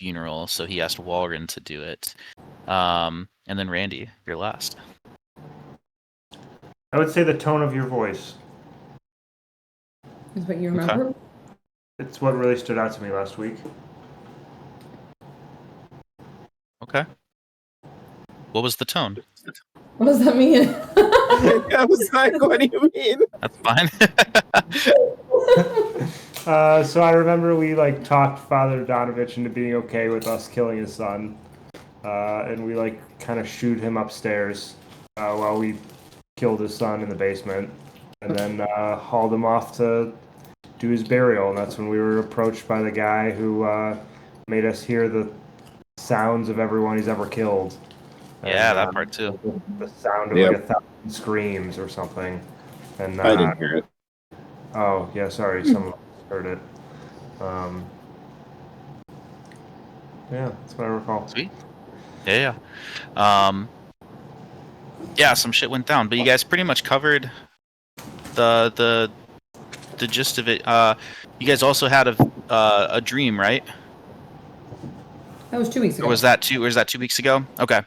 funeral, so he asked Walren to do it. And then Randy, you're last. I would say the tone of your voice. Is what you remember? Okay. It's what really stood out to me last week. Okay. What was the tone? What does that mean? I was like, what do you mean? That's fine. So I remember we talked Father Donovich into being okay with us killing his son, and we kind of shooed him upstairs while we killed his son in the basement, and then hauled him off to do his burial. And that's when we were approached by the guy who made us hear the sounds of everyone he's ever killed. Yeah, And, that part too. The sound of Yep. 1,000 screams or something. And I didn't hear it. oh yeah, sorry, some of us heard it. Yeah, that's what I recall. Sweet. Yeah. Yeah, some shit went down, but you guys pretty much covered the gist of it. You guys also had a dream, right? That was 2 weeks ago. Or was that 2 weeks ago? Okay.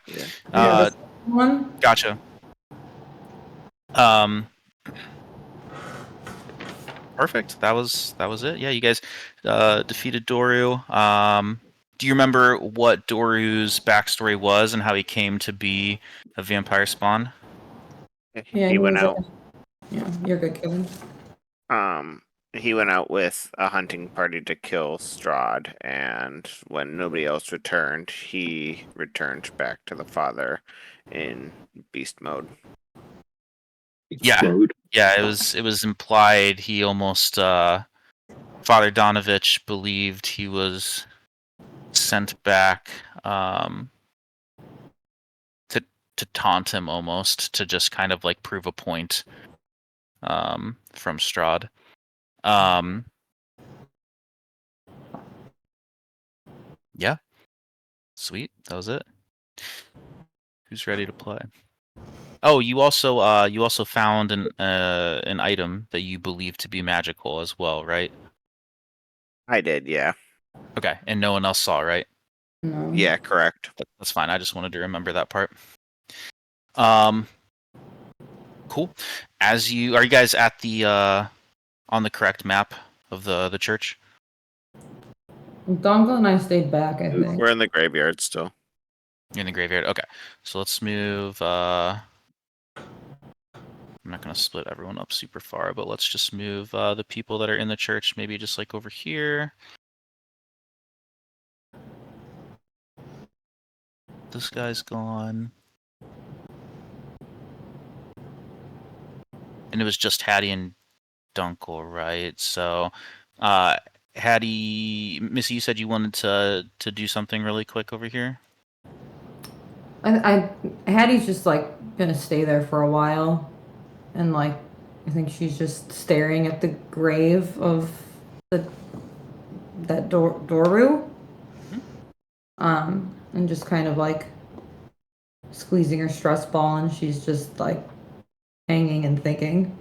Yeah, this one? Gotcha. Perfect. That was it. Yeah, you guys defeated Doru. Do you remember what Doru's backstory was and how he came to be a vampire spawn? Yeah, He went was out. Yeah, you're good, Kevin. He went out with a hunting party to kill Strahd, and when nobody else returned, he returned back to the father in beast mode. Yeah. Explode. Yeah, it was implied he almost Father Donovich believed he was sent back to taunt him, almost to just kind of prove a point from Strahd. Yeah. Sweet. That was it. Who's ready to play? Oh, you also found an item that you believe to be magical as well, right? I did, yeah. Okay, and no one else saw, right? No. Yeah, correct. That's fine. I just wanted to remember that part. Cool. Are you guys at the on the correct map of the church? Dongle and I stayed back, I think. We're in the graveyard still. You're in the graveyard. Okay, so let's move. I'm not gonna split everyone up super far, but let's just move the people that are in the church, maybe just over here. This guy's gone. And it was just Hattie and Dunkel, right? So, Hattie, Missy, you said you wanted to do something really quick over here? Hattie's just gonna stay there for a while, and I think she's just staring at the grave of that Doru, and just kind of squeezing her stress ball, and she's just hanging and thinking.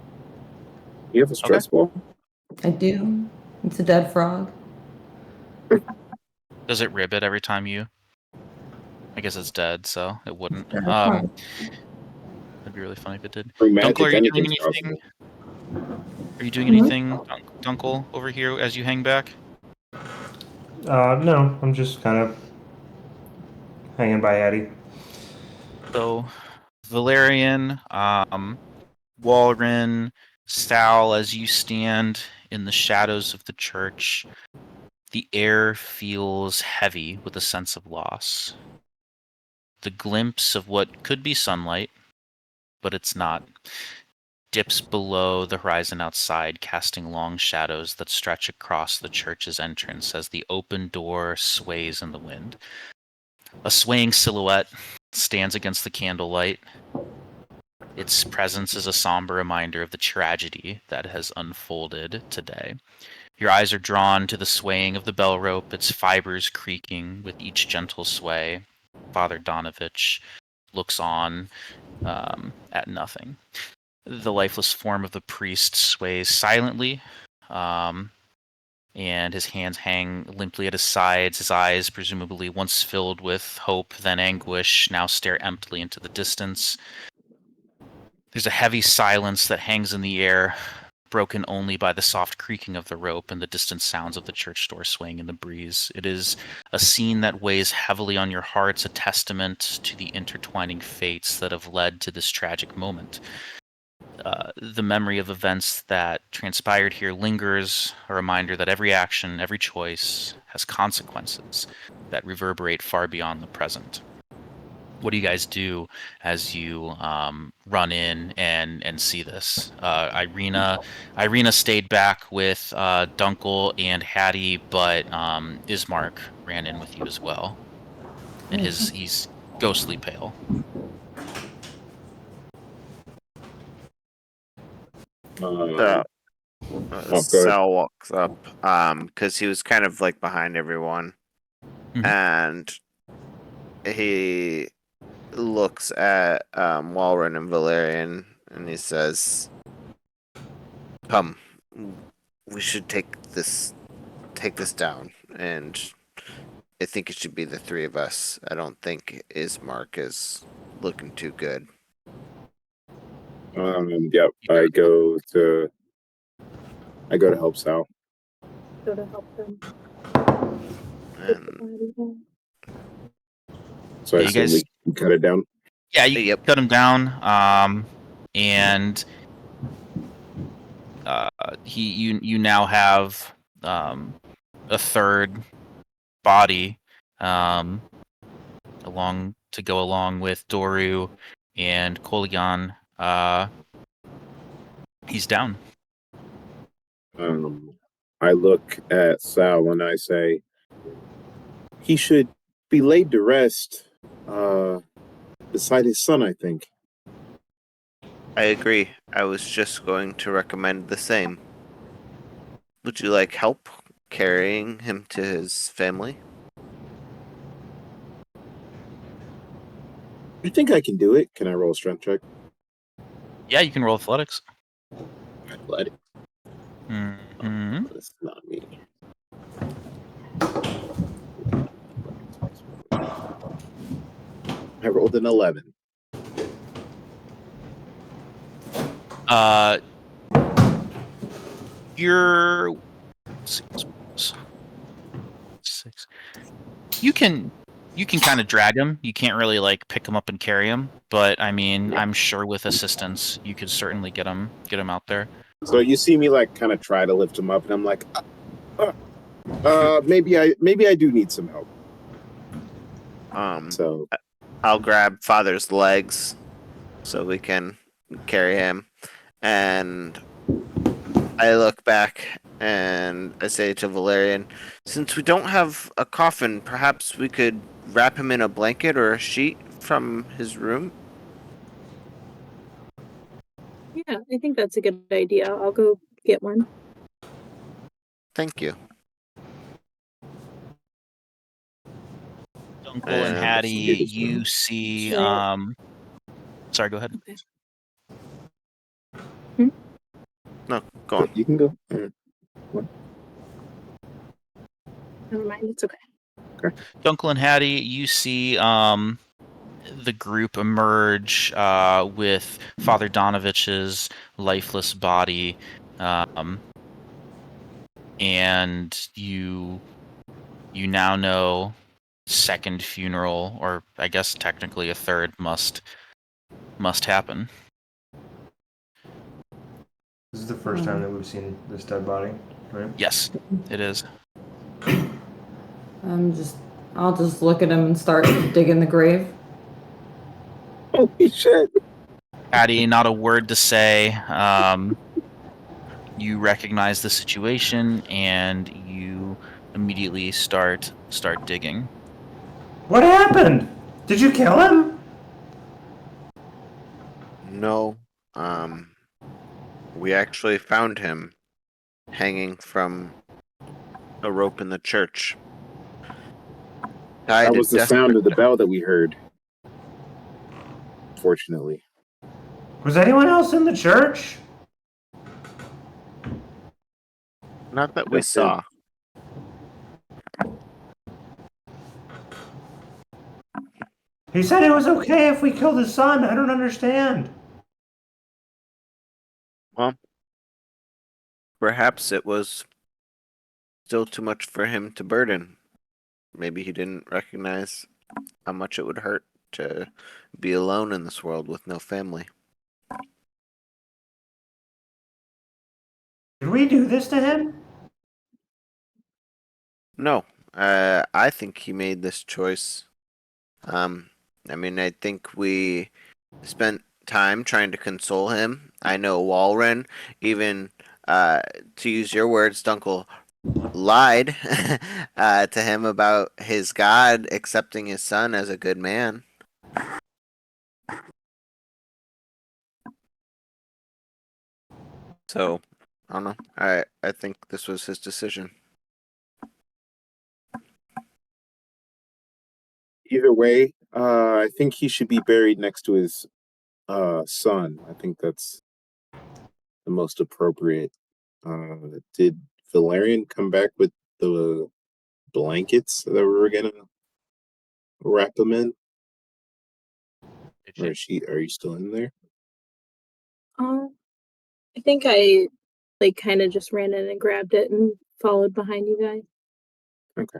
You have a stress ball? I do. It's a dead frog. Does it ribbit every time you? I guess it's dead, so it wouldn't. Dead That'd be really funny if it did. Through Dunkel, magic, are you doing anything's anything? possible. Are you doing anything, Dunkel, over here as you hang back? No, I'm just kind of hanging by Eddie. So, Valerian, Walren, Sal, as you stand in the shadows of the church, the air feels heavy with a sense of loss. The glimpse of what could be sunlight, but it's not, dips below the horizon outside, casting long shadows that stretch across the church's entrance as the open door sways in the wind. A swaying silhouette stands against the candlelight. Its presence is a somber reminder of the tragedy that has unfolded today. Your eyes are drawn to the swaying of the bell rope, its fibers creaking with each gentle sway. Father Donovich looks on at nothing. The lifeless form of the priest sways silently, and his hands hang limply at his sides. His eyes, presumably once filled with hope, then anguish, now stare emptily into the distance. There's a heavy silence that hangs in the air, broken only by the soft creaking of the rope and the distant sounds of the church door swaying in the breeze. It is a scene that weighs heavily on your hearts, a testament to the intertwining fates that have led to this tragic moment. The memory of events that transpired here lingers, a reminder that every action, every choice has consequences that reverberate far beyond the present. What do you guys do as you run in and see this? Irina stayed back with Dunkel and Hattie, but Ismark ran in with you as well, and he's ghostly pale. So good. Sal walks up because he was kind of like behind everyone, Mhm. and he looks at Walren and Valerian, and he says, "Come, we should take this down." And I think it should be the three of us. I don't think Ismark is looking too good. Yep. I go to help Sal. Go to help them. And So I Yeah, you assume guys- we cut it down. Yeah, you Yep. cut him down, and you now have a third body to go along with Doru and Kolian. He's down. I look at Sal and I say, he should be laid to rest beside his son, I think. I agree. I was just going to recommend the same. Would you like help carrying him to his family? I think I can do it. Can I roll a strength check? Yeah, you can roll athletics. Athletic. Mm-hmm. That's not me. I rolled an 11. You're six. You can kind of drag him. You can't really like pick him up and carry him, but I mean, I'm sure with assistance, you could certainly get him out there. So you see me like kind of try to lift him up, and I'm like, maybe I do need some help. So I'll grab Father's legs so we can carry him, and I look back and I say to Valerian, since we don't have a coffin, perhaps we could wrap him in a blanket or a sheet from his room? Yeah, I think that's a good idea. I'll go get one. Thank you. Dunkel and Hattie, you see. Should I- Sorry, go ahead. Okay. No, go on. you can go. Never mind. It's okay. Dunkel and Hattie, you see the group emerge with Father Donovich's lifeless body, and you now know second funeral, or I guess technically a third, must happen. This is the first time that we've seen this dead body, right? Yes, it is. I'll just look at him and start digging the grave. Holy shit! Hattie, not a word to say. You recognize the situation, and you immediately start digging. What happened? Did you kill him? No. We actually found him hanging from a rope in the church. That was the sound of the bell that we heard. Fortunately. Was anyone else in the church? Not that we That's him. saw. He said it was okay if we killed his son. I don't understand. Well, perhaps it was still too much for him to burden. Maybe he didn't recognize how much it would hurt to be alone in this world with no family. Did we do this to him? No, I think he made this choice. I mean, I think we spent time trying to console him. I know Walren, even to use your words, Dunkel, lied to him about his God accepting his son as a good man. So, I don't know. I think this was his decision. Either way, I think he should be buried next to his son. I think that's the most appropriate. Did Valerian come back with the blankets that we were gonna wrap him in? Or are you still in there? I think I like kind of just ran in and grabbed it and followed behind you guys. Okay.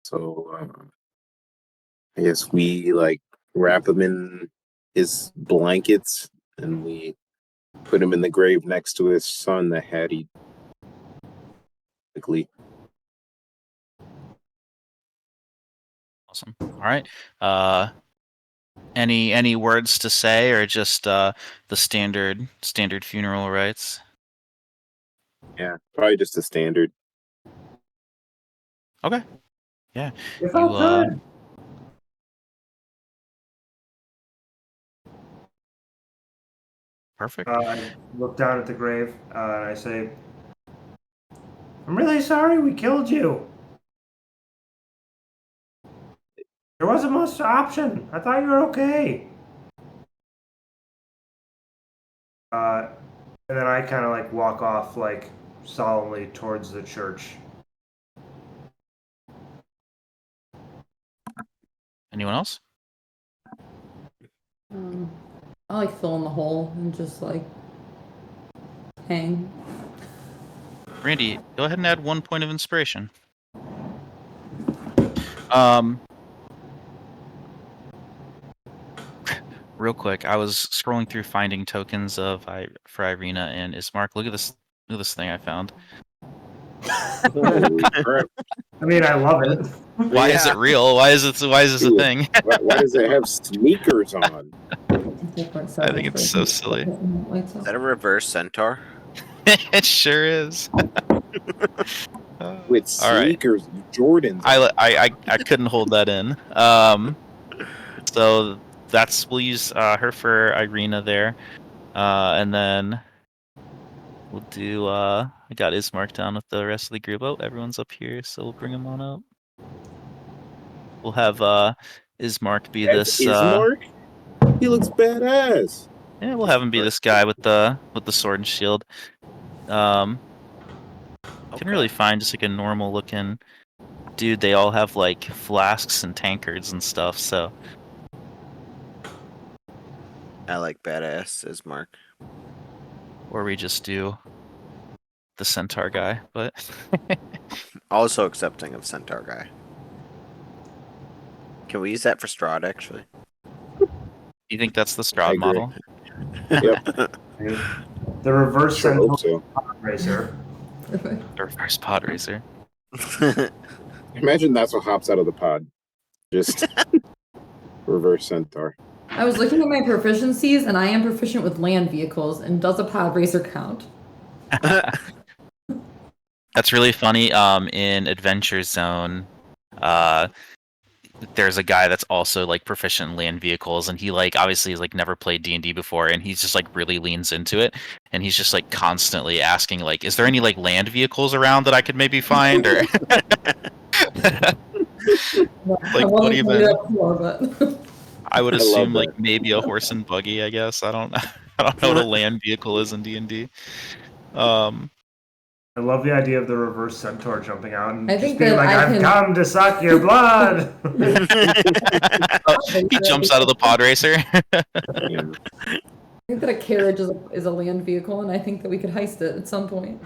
So I guess we like wrap him in his blankets and we put him in the grave next to his son, the Hattie. Awesome. All right. Any words to say, or just the standard funeral rites? Yeah, probably just a standard. Okay. Yeah. It felt good. Perfect. I look down at the grave and I say, I'm really sorry we killed you. There wasn't much option. I thought you were okay. And then I kind of like walk off like solemnly towards the church. Anyone else? I like fill in the hole and just like hang. Randy, go ahead and add 1 point of inspiration. Real quick, I was scrolling through finding tokens for Irina and Ismark. Look at this thing I found. Holy crap. I mean, I love it. Why is it real? Why is this a thing? Why does it have sneakers on? I think it's so silly. Is that a reverse centaur? It sure is. With sneakers, right. Jordans. I couldn't hold that in. So we'll use her for Irina there, and then we'll do. I got Ismark down with the rest of the group. Oh, everyone's up here, so we'll bring them on up. We'll have Ismark be this. Ismark? He looks badass. Yeah, we'll have him be this guy with the sword and shield. Can really find just like a normal looking dude. They all have like flasks and tankards and stuff, so I like badass as Mark. Or we just do the centaur guy, but also accepting of centaur guy. Can we use that for Strahd, actually? You think that's the Strahd model? Yep. The reverse centaur pod racer. The reverse pod racer. Imagine that's what hops out of the pod. Just reverse centaur. I was looking at my proficiencies, and I am proficient with land vehicles. And does a pod racer count? That's really funny. In Adventure Zone, there's a guy that's also like proficient in land vehicles, and he like obviously has like never played D&D before, and he's just like really leans into it, and he's just like constantly asking like, is there any like land vehicles around that I could maybe find, or like what even? I would assume like maybe a horse and buggy. I guess I don't know what a land vehicle is in D&D. I love the idea of the reverse centaur jumping out and I just think being that like, I "I've can- come to suck your blood." He jumps out of the pod racer. Yeah. I think that a carriage is a land vehicle, and I think that we could heist it at some point.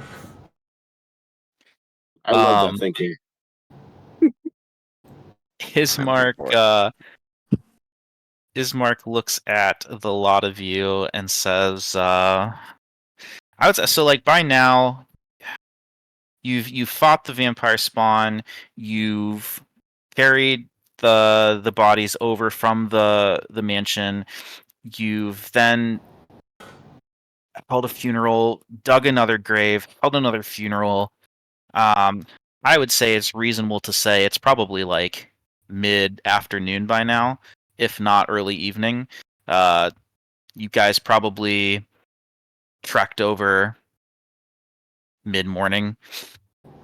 I love that thinking. Ismark looks at the lot of you and says, I would say, so like by now you've fought the vampire spawn, you've carried the bodies over from the mansion, you've then held a funeral, dug another grave, held another funeral. I would say it's reasonable to say it's probably like mid-afternoon by now, if not early evening. You guys probably trekked over mid-morning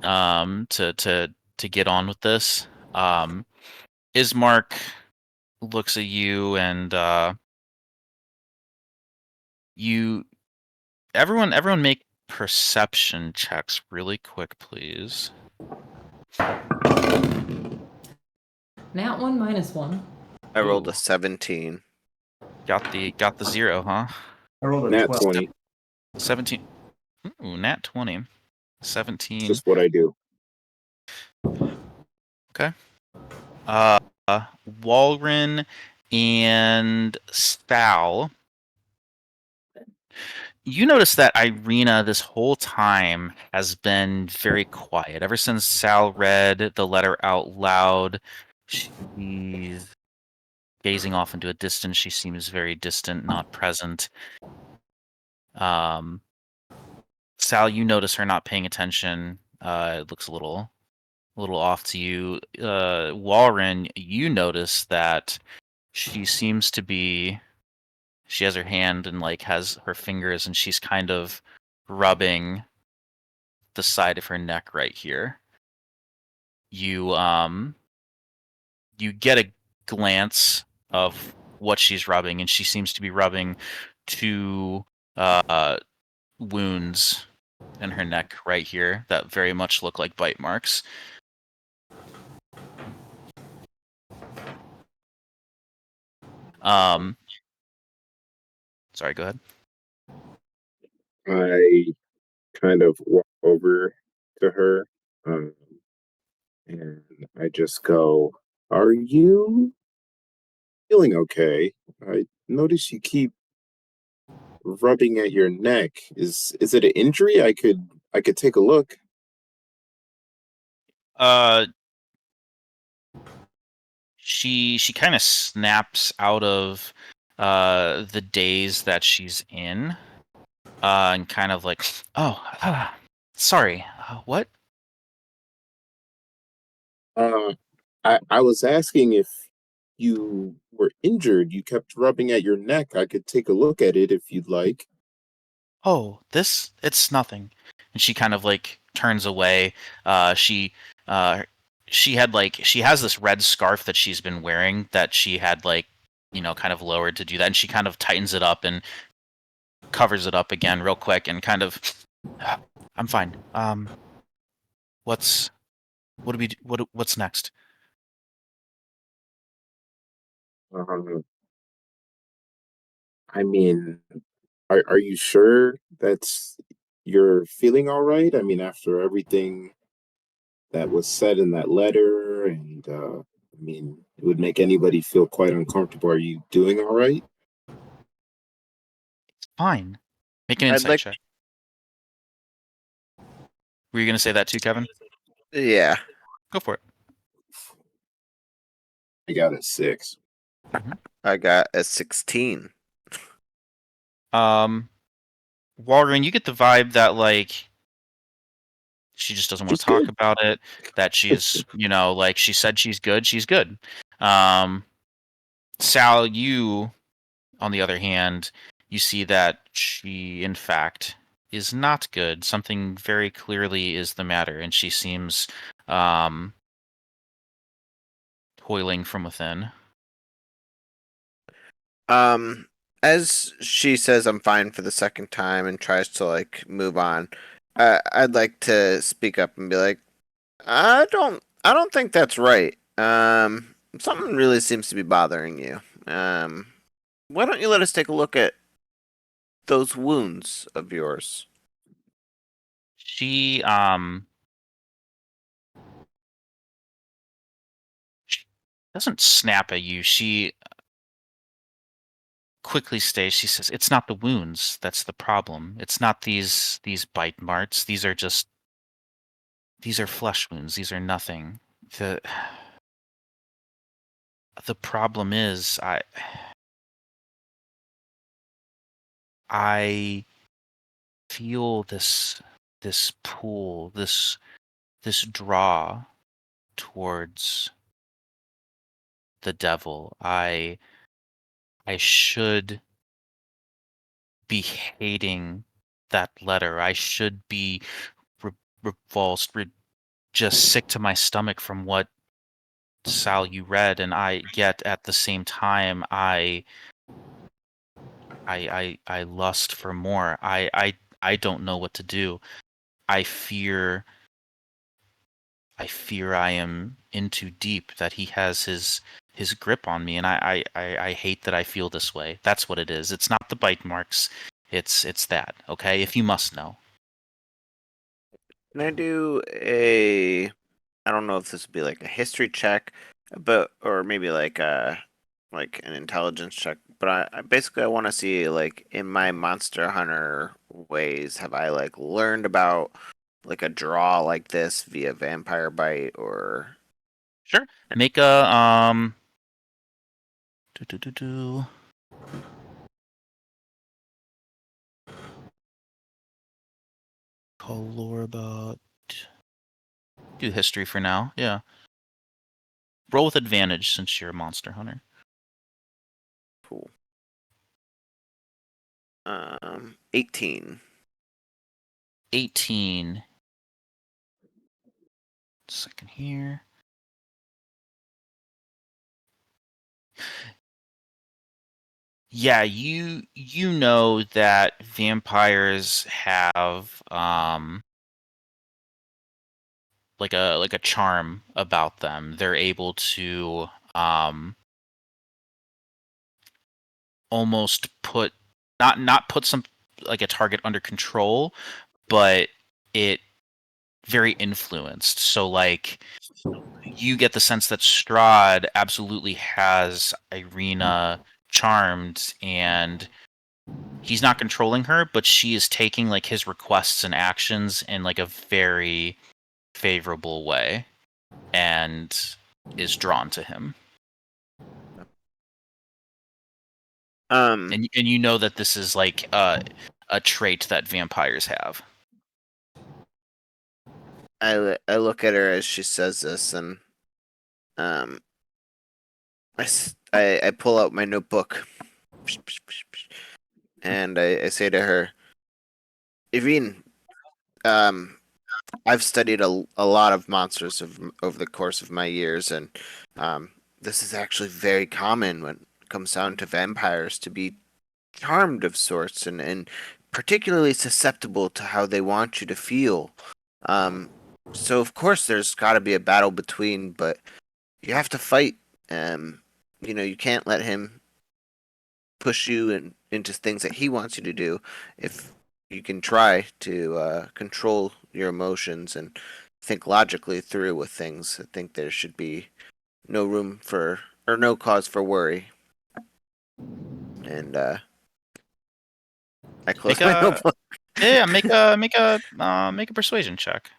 to get on with this. Ismark looks at you and everyone make perception checks really quick, please. Nat 1 minus 1. I rolled a 17. Got the 0, huh? I rolled a Nat 12. 20. 17. Ooh, nat 20. 17. It's just what I do. Okay. Walren and Sal. You notice that Irina this whole time has been very quiet. Ever since Sal read the letter out loud, she's gazing off into a distance. She seems very distant, not present. Sal, you notice her not paying attention. It looks a little off to you. Walren, you notice that she seems to be. She has her hand and like has her fingers, and she's kind of rubbing the side of her neck right here. You get a glance of what she's rubbing, and she seems to be rubbing two wounds in her neck right here that very much look like bite marks. Sorry, go ahead. I kind of walk over to her, and I just go, "Are you feeling okay? I notice you keep rubbing at your neck. Is it an injury? I could take a look." She kind of snaps out of the daze that she's in, and kind of like, sorry, what? I was asking if you were injured. You kept rubbing at your neck. I could take a look at it if you'd like. Oh, it's nothing. And she kind of like turns away. She had like she has this red scarf that she's been wearing that she had like, kind of lowered to do that, and she kind of tightens it up and covers it up again real quick and kind of, I'm fine. What's next? Um, I mean, are you sure you're feeling all right? I mean, after everything that was said in that letter, and I mean, it would make anybody feel quite uncomfortable. Are you doing all right? Fine. Make an I'd insight like- check. Were you gonna say that too, Kevin? Yeah. Go for it. I got a 6. I got a 16. Walgreens, you get the vibe that like she just doesn't want She's to talk good. about it. That she's, like she said she's good. She's good. Sal, you, on the other hand, you see that she, in fact, is not good. Something very clearly is the matter, and she seems toiling from within. As she says I'm fine for the second time and tries to like move on, I'd like to speak up and be like, I don't think that's right. Something really seems to be bothering you. Why don't you let us take a look at those wounds of yours? She doesn't snap at you. She quickly stays. She says, "It's not the wounds that's the problem. It's not these bite marks. These are flesh wounds. These are nothing. The the problem is I feel this pull, this draw towards the devil. I should be hating that letter. I should be revulsed, just sick to my stomach from what Sal you read, and I yet at the same time I lust for more. I don't know what to do. I fear I am in too deep, that he has his grip on me, and I hate that I feel this way. That's what it is. It's not the bite marks. It's that, okay? If you must know. Can I do a? I don't know if this would be like a history check, but or maybe like an intelligence check. But I basically I want to see like in my Monster Hunter ways, have I like learned about like a draw like this via vampire bite or Sure. Make a do do do do. Call lore about. Do history for now. Yeah. Roll with advantage since you're a monster hunter. cool. 18. 18. Second here. Yeah, you know that vampires have like a charm about them. They're able to almost put not put some like a target under control, but it very influenced. So like you get the sense that Strahd absolutely has Irina charmed, and he's not controlling her, but she is taking like his requests and actions in like a very favorable way and is drawn to him. And you know that this is like a trait that vampires have. I look at her as she says this, and I pull out my notebook, and I say to her, Irene, I've studied a lot of monsters over the course of my years, and this is actually very common when it comes down to vampires to be charmed of sorts and particularly susceptible to how they want you to feel. So of course there's got to be a battle between, but you have to fight. You can't let him push you into things that he wants you to do. If you can try to control your emotions and think logically through with things, I think there should be no room for or no cause for worry. And I close Make my a notebook. yeah, make a persuasion check.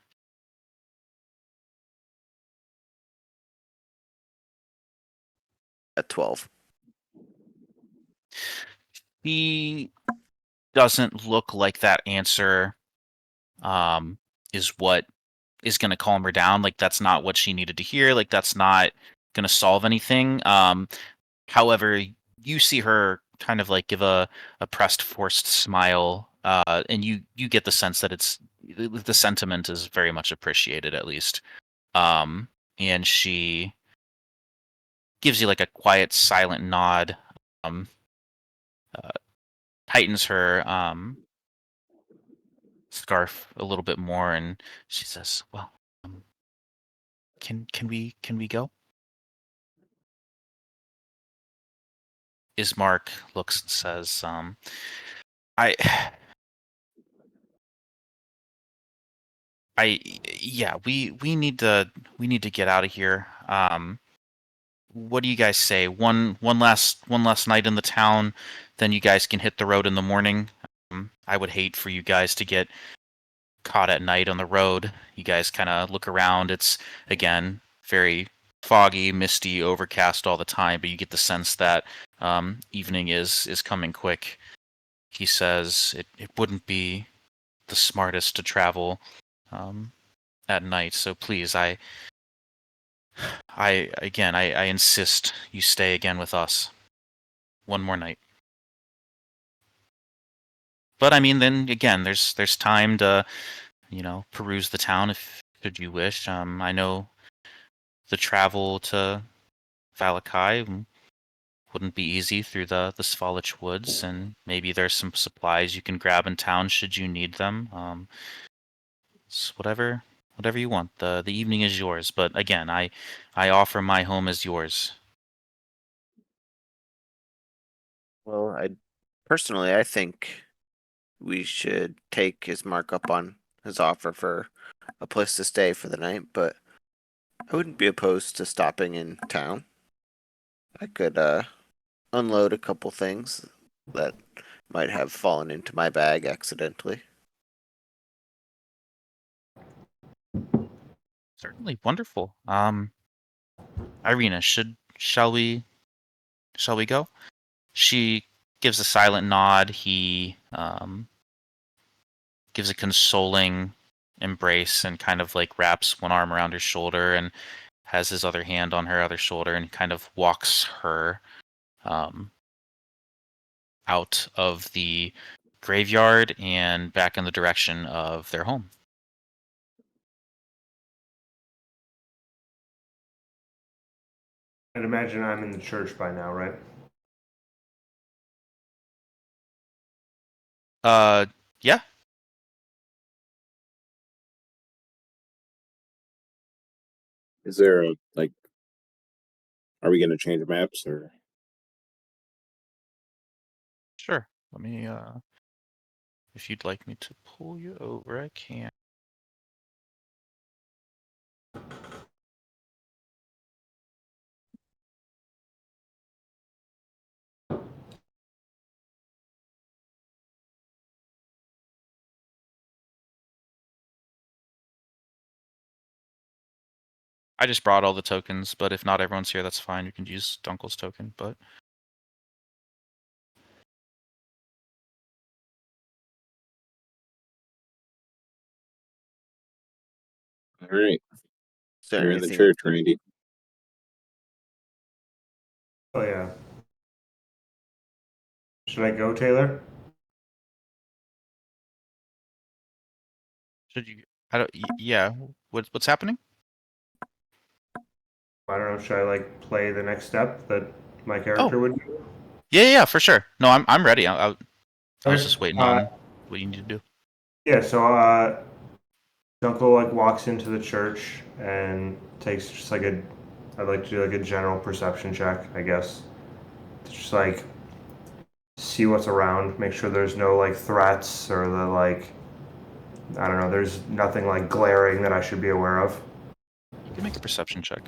At 12. He doesn't look like that answer is what is going to calm her down. Like that's not what she needed to hear. Like that's not going to solve anything. However, you see her kind of like give a pressed, forced smile, and you get the sense that the sentiment is very much appreciated, at least. And she gives you like a quiet, silent nod. Um, tightens her scarf a little bit more, and she says, "Well, can we go?" Ismark looks and says, "I, yeah, we need to get out of here. What do you guys say? One last night in the town, then you guys can hit the road in the morning. I would hate for you guys to get caught at night on the road. You guys kind of look around. It's again very foggy, misty, overcast all the time, but you get the sense that evening is coming quick." He says it wouldn't be the smartest to travel at night, so please, I insist you stay again with us one more night. But I mean, then again, there's time to, peruse the town if should you wish. I know the travel to Valakai wouldn't be easy through the Svalich woods, and maybe there's some supplies you can grab in town should you need them. It's whatever you want. The evening is yours, but again, I offer my home as yours. Well, I think we should take his mark up on his offer for a place to stay for the night, but I wouldn't be opposed to stopping in town. I could unload a couple things that might have fallen into my bag accidentally. Certainly wonderful. Irina, shall we go? She gives a silent nod. He gives a consoling embrace and kind of like wraps one arm around her shoulder and has his other hand on her other shoulder and kind of walks her out of the graveyard and back in the direction of their home. I'd imagine I'm in the church by now, right? Yeah. Is there a like? Are we going to change maps or? Sure. Let me if you'd like me to pull you over, I can. I just brought all the tokens, but if not everyone's here, that's fine. You can use Dunkel's token, but All right, Is there you're in the anything? church, Randy. Oh yeah. Should I go, Taylor? should you? I don't. Yeah. What's happening? I don't know. Should I like play the next step that my character Oh, would do? yeah, for sure. No, I'm ready. I was Okay. just waiting on what you need to do. Yeah. So Dunkel like walks into the church and takes just like a. I'd like to do like a general perception check, I guess. To just like see what's around, make sure there's no like threats or the like. I don't know. There's nothing like glaring that I should be aware of. You can make a perception check.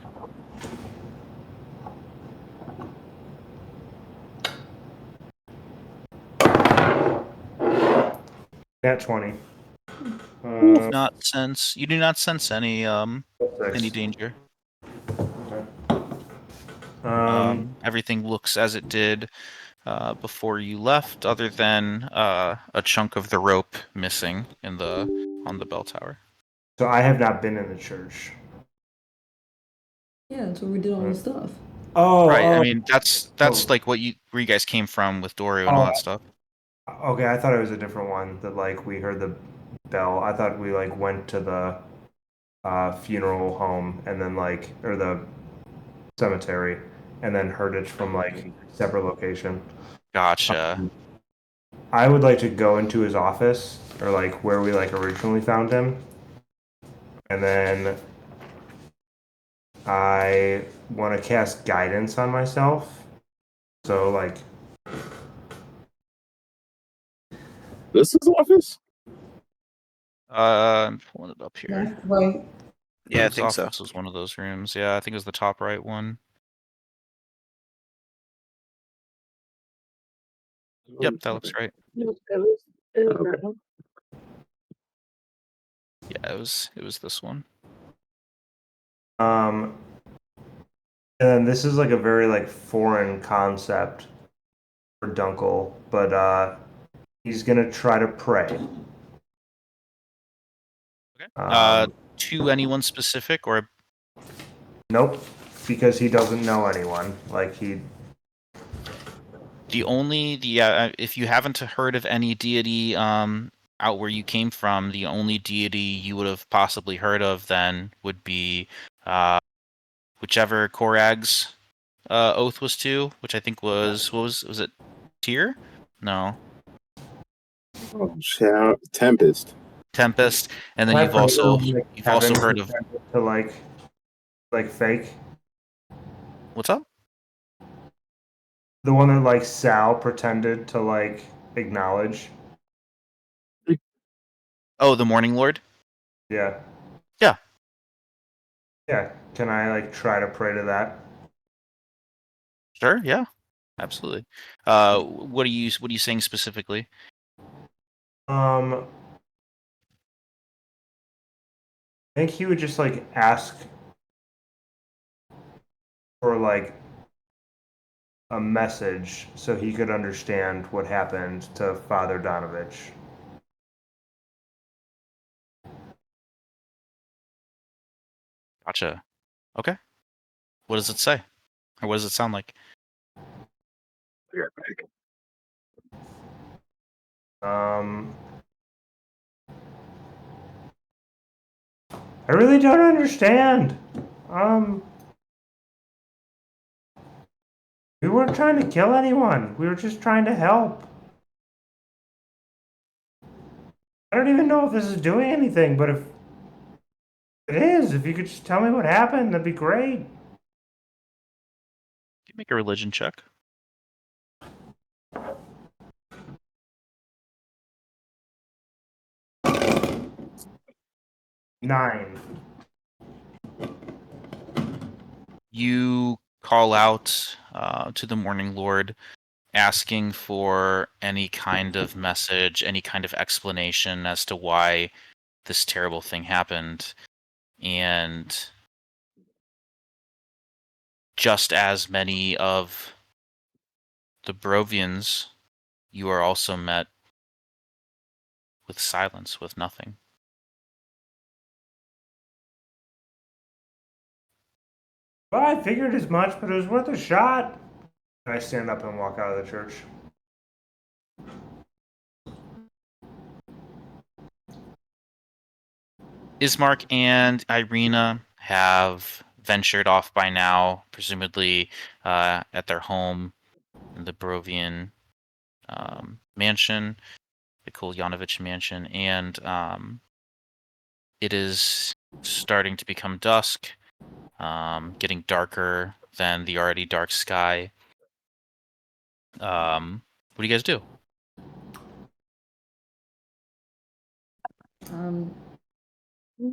At 20. You do not sense any Six. danger. Okay. Everything looks as it did before you left, other than a chunk of the rope missing on the bell tower. So I have not been in the church. Yeah, that's where we did all the stuff. Oh, Right. I oh, mean, that's oh. like where you guys came from with Dorio and all that stuff. Okay, I thought it was a different one that like we heard the bell. I thought we like went to the funeral home and then like or the cemetery and then heard it from like separate location. Gotcha. I would like to go into his office or like where we like originally found him. And then I want to cast guidance on myself. So like, This is office. I'm pulling it up here. Left, right. Yeah, I His think so. office was one of those rooms. Yeah, I think it was the top right one. Yep, that looks right. Nope, it was that one. Yeah, it was this one. and then this is like a very like foreign concept for Dunkel, but he's gonna try to pray. Okay. Um, To anyone specific or Nope, because he doesn't know anyone. Like he, if you haven't heard of any deity out where you came from, the only deity you would have possibly heard of then would be whichever Korag's oath was to, which I think was it Tyr? No. Oh, Tempest. Tempest, and then I've heard of like you've also Kevin heard of pretended to like fake. what's up? The one that like Sal pretended to like acknowledge. Oh, the Morning Lord? Yeah. Yeah. Yeah. Can I like try to pray to that? Sure, yeah. Absolutely. What are you saying specifically? I think he would just like ask for like a message so he could understand what happened to Father Donovich. Gotcha. Okay. What does it say? Or what does it sound like? Um, I really don't understand. Um, we weren't trying to kill anyone. We were just trying to help. I don't even know if this is doing anything, but if it is, if you could just tell me what happened, that'd be great. Can you make a religion check? Nine. You call out to the Morning Lord, asking for any kind of message, any kind of explanation as to why this terrible thing happened. And just as many of the Brovians, you are also met with silence, with nothing. Well, I figured as much, but it was worth a shot. I stand up and walk out of the church. Ismark and Irina have ventured off by now, presumably at their home in the Brovian mansion, the Kolyanovich mansion, and it is starting to become dusk, getting darker than the already dark sky. What do you guys do? Um, I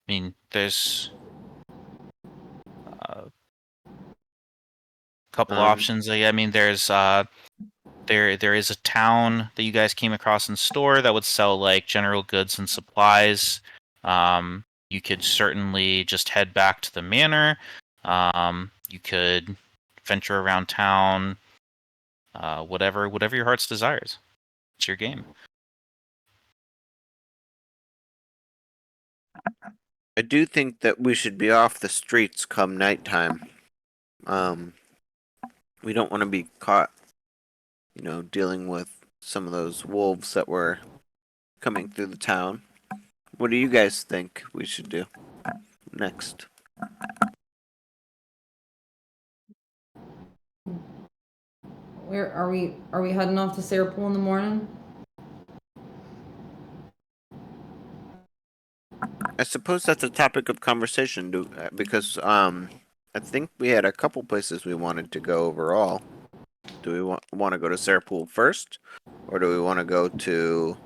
mean, there's a couple options. I mean, there is a town that you guys came across in store that would sell like general goods and supplies. You could certainly just head back to the manor. You could venture around town. Whatever your heart's desires. It's your game. I do think that we should be off the streets come nighttime. We don't want to be caught, dealing with some of those wolves that were coming through the town. What do you guys think we should do next? where are we? Are we heading off to Sarah Pool in the morning? I suppose that's a topic of conversation, because I think we had a couple places we wanted to go overall. Do we want to go to Sarahpool first, or do we want to go to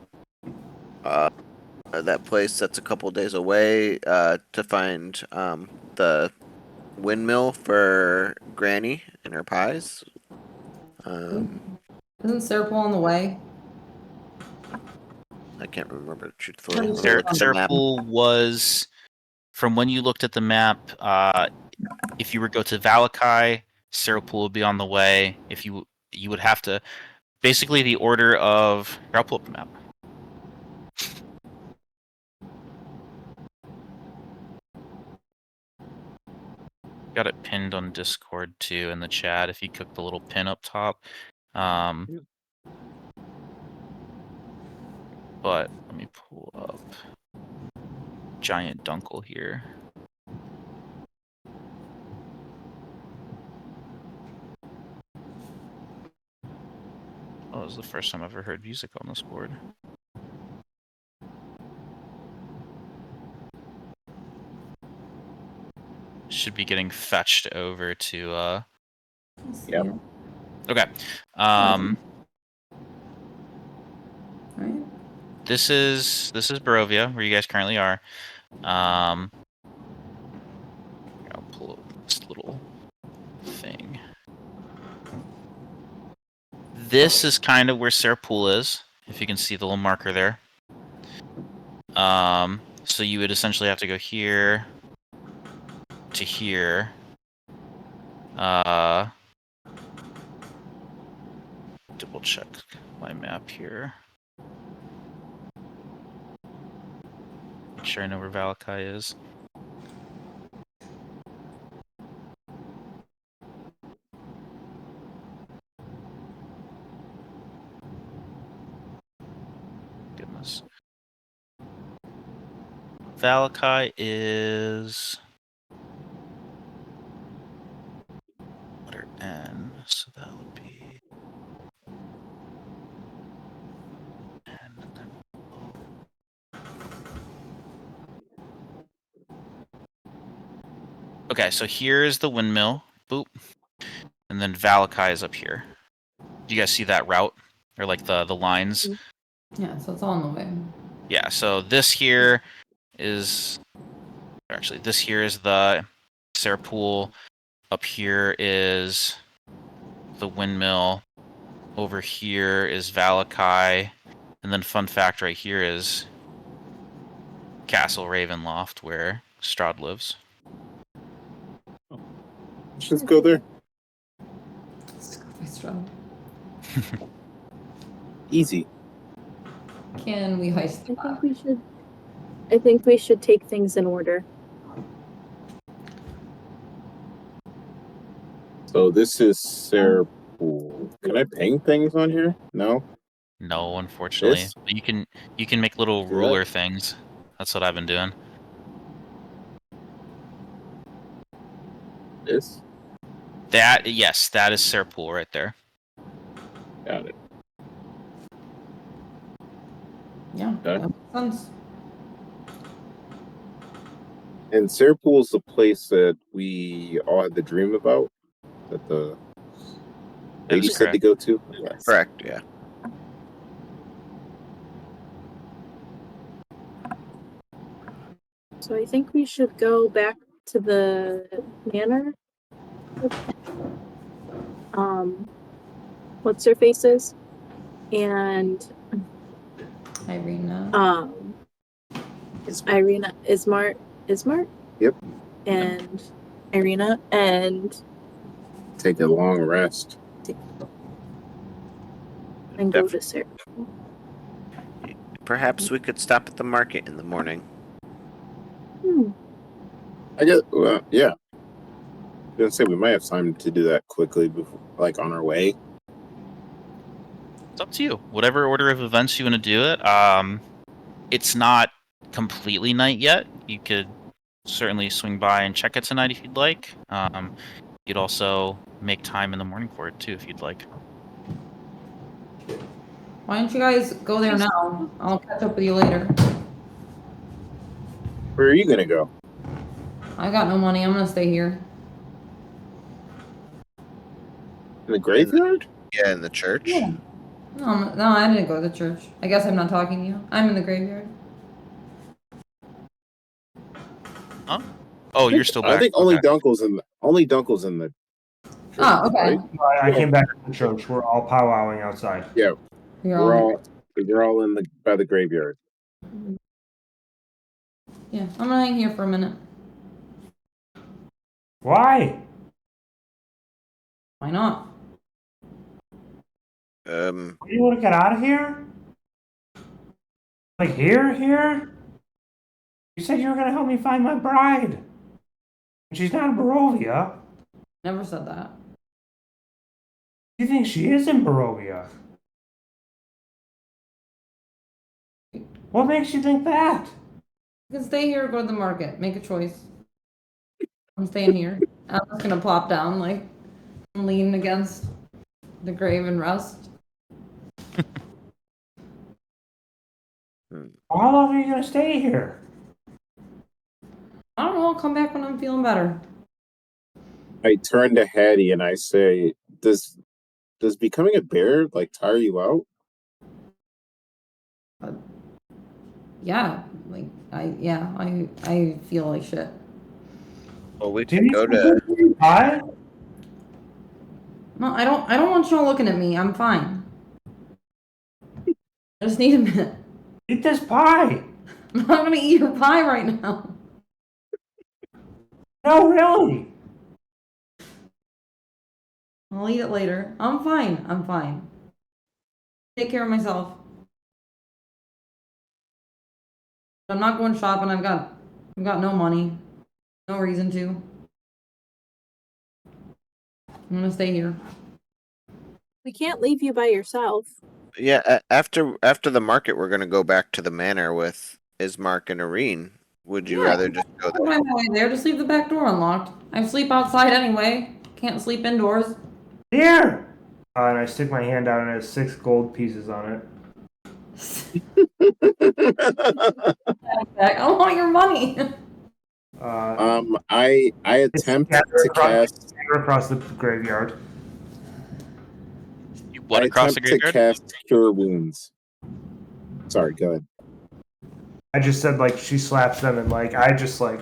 that place that's a couple days away to find the windmill for Granny and her pies? Isn't Serpol on the way? I can't remember truthfully. Let me Sar- look at the map. Sarahpool was, from when you looked at the map, if you were to go to Valakai, Sarahpool would be on the way. If you would have to, basically the order of, here, I'll pull up the map. Got it pinned on Discord too in the chat if you click the little pin up top. But let me pull up Giant Dunkel here. Oh, this is the first time I've ever heard music on this board. Should be getting fetched over to Yep. Okay. Right. This is Barovia, where you guys currently are. I'll pull up this little thing. This is kind of where Sarahpool is, if you can see the little marker there. So you would essentially have to go here to here. Double check my map here. Make sure I know where Valakai is. Goodness. Valakai is letter N, so that would be N and then O. Okay, so here's the windmill. Boop. And then Valakai is up here. Do you guys see that route? Or like the lines? Yeah, so it's on the way. Yeah, so this here is actually this here is the Sarahpool. Up here is the windmill. Over here is Valakai. And then fun fact right here is Castle Ravenloft, where Strahd lives. Let's just go there. Let's go by Strahd. Easy. Can we heist? I think we should take things in order. So this is Sarahpool. Can I ping things on here? No. No, unfortunately. This? But you can make little Do that? ruler things. That's what I've been doing. This? Yes, that is Sarahpool right there. Got it. Yeah, Okay. that makes sense. And Sarahpool is the place that we all had the dream about, that the That lady is said to correct. go to. Yes. Correct, yeah. So I think we should go back to the manor. What's her faces? And Irina. Irina Ismart? Yep. And Irina and Take a long rest. go to Sarah. Perhaps we could stop at the market in the morning. I guess. Well, yeah. I was gonna say we might have time to do that quickly before, like on our way. It's up to you. Whatever order of events you want to do it. It's not completely night yet. You could certainly swing by and check it tonight if you'd like. You'd also make time in the morning for it too if you'd like. Why don't you guys go there now? I'll catch up with you later. Where are you gonna go? I got no money. I'm gonna stay here. In the graveyard? Yeah, in the church. Yeah. No, I didn't go to church. I guess I'm not talking to you. I'm in the graveyard. Huh? Oh, you're still I back. think only Okay. Dunkel's in the church, Oh, okay. right? I came back to the church. We're all powwowing outside. Yeah, You're you're all in the by the graveyard. Yeah, I'm gonna hang here for a minute. Why? Why not? You want to get out of here? Like here? You said you were gonna help me find my bride. And she's not in Barovia. Never said that. You think she is in Barovia? What makes you think that? You can stay here or go to the market. Make a choice. I'm staying here. I'm just gonna plop down, like, and lean against the grave and rest. How long are you gonna stay here? I don't know. I'll come back when I'm feeling better. I turn to Hattie and I say, "Does becoming a bear like tire you out?" Yeah, like I feel like shit. Well, we Do can you go need to. something pie? No, I don't want y'all looking at me. I'm fine. I just need a minute. Eat this pie. I'm not gonna eat your pie right now. No, really. I'll eat it later. I'm fine. I'm fine. Take care of myself. I'm not going shopping. I've got no money. No reason to. I'm gonna stay here. We can't leave you by yourself. Yeah, after the market, we're gonna go back to the manor with Ismark and Irene. Would you rather just go I'll there? find my way there. Just leave the back door unlocked. I sleep outside anyway. Can't sleep indoors. Here. And I stick my hand out and it has 6 gold pieces on it. I want your money. I attempt to cast. Across the graveyard. You what I across the attempt to graveyard? cast Cure Wounds. Sorry, go ahead. I just said like she slaps them and like I just like.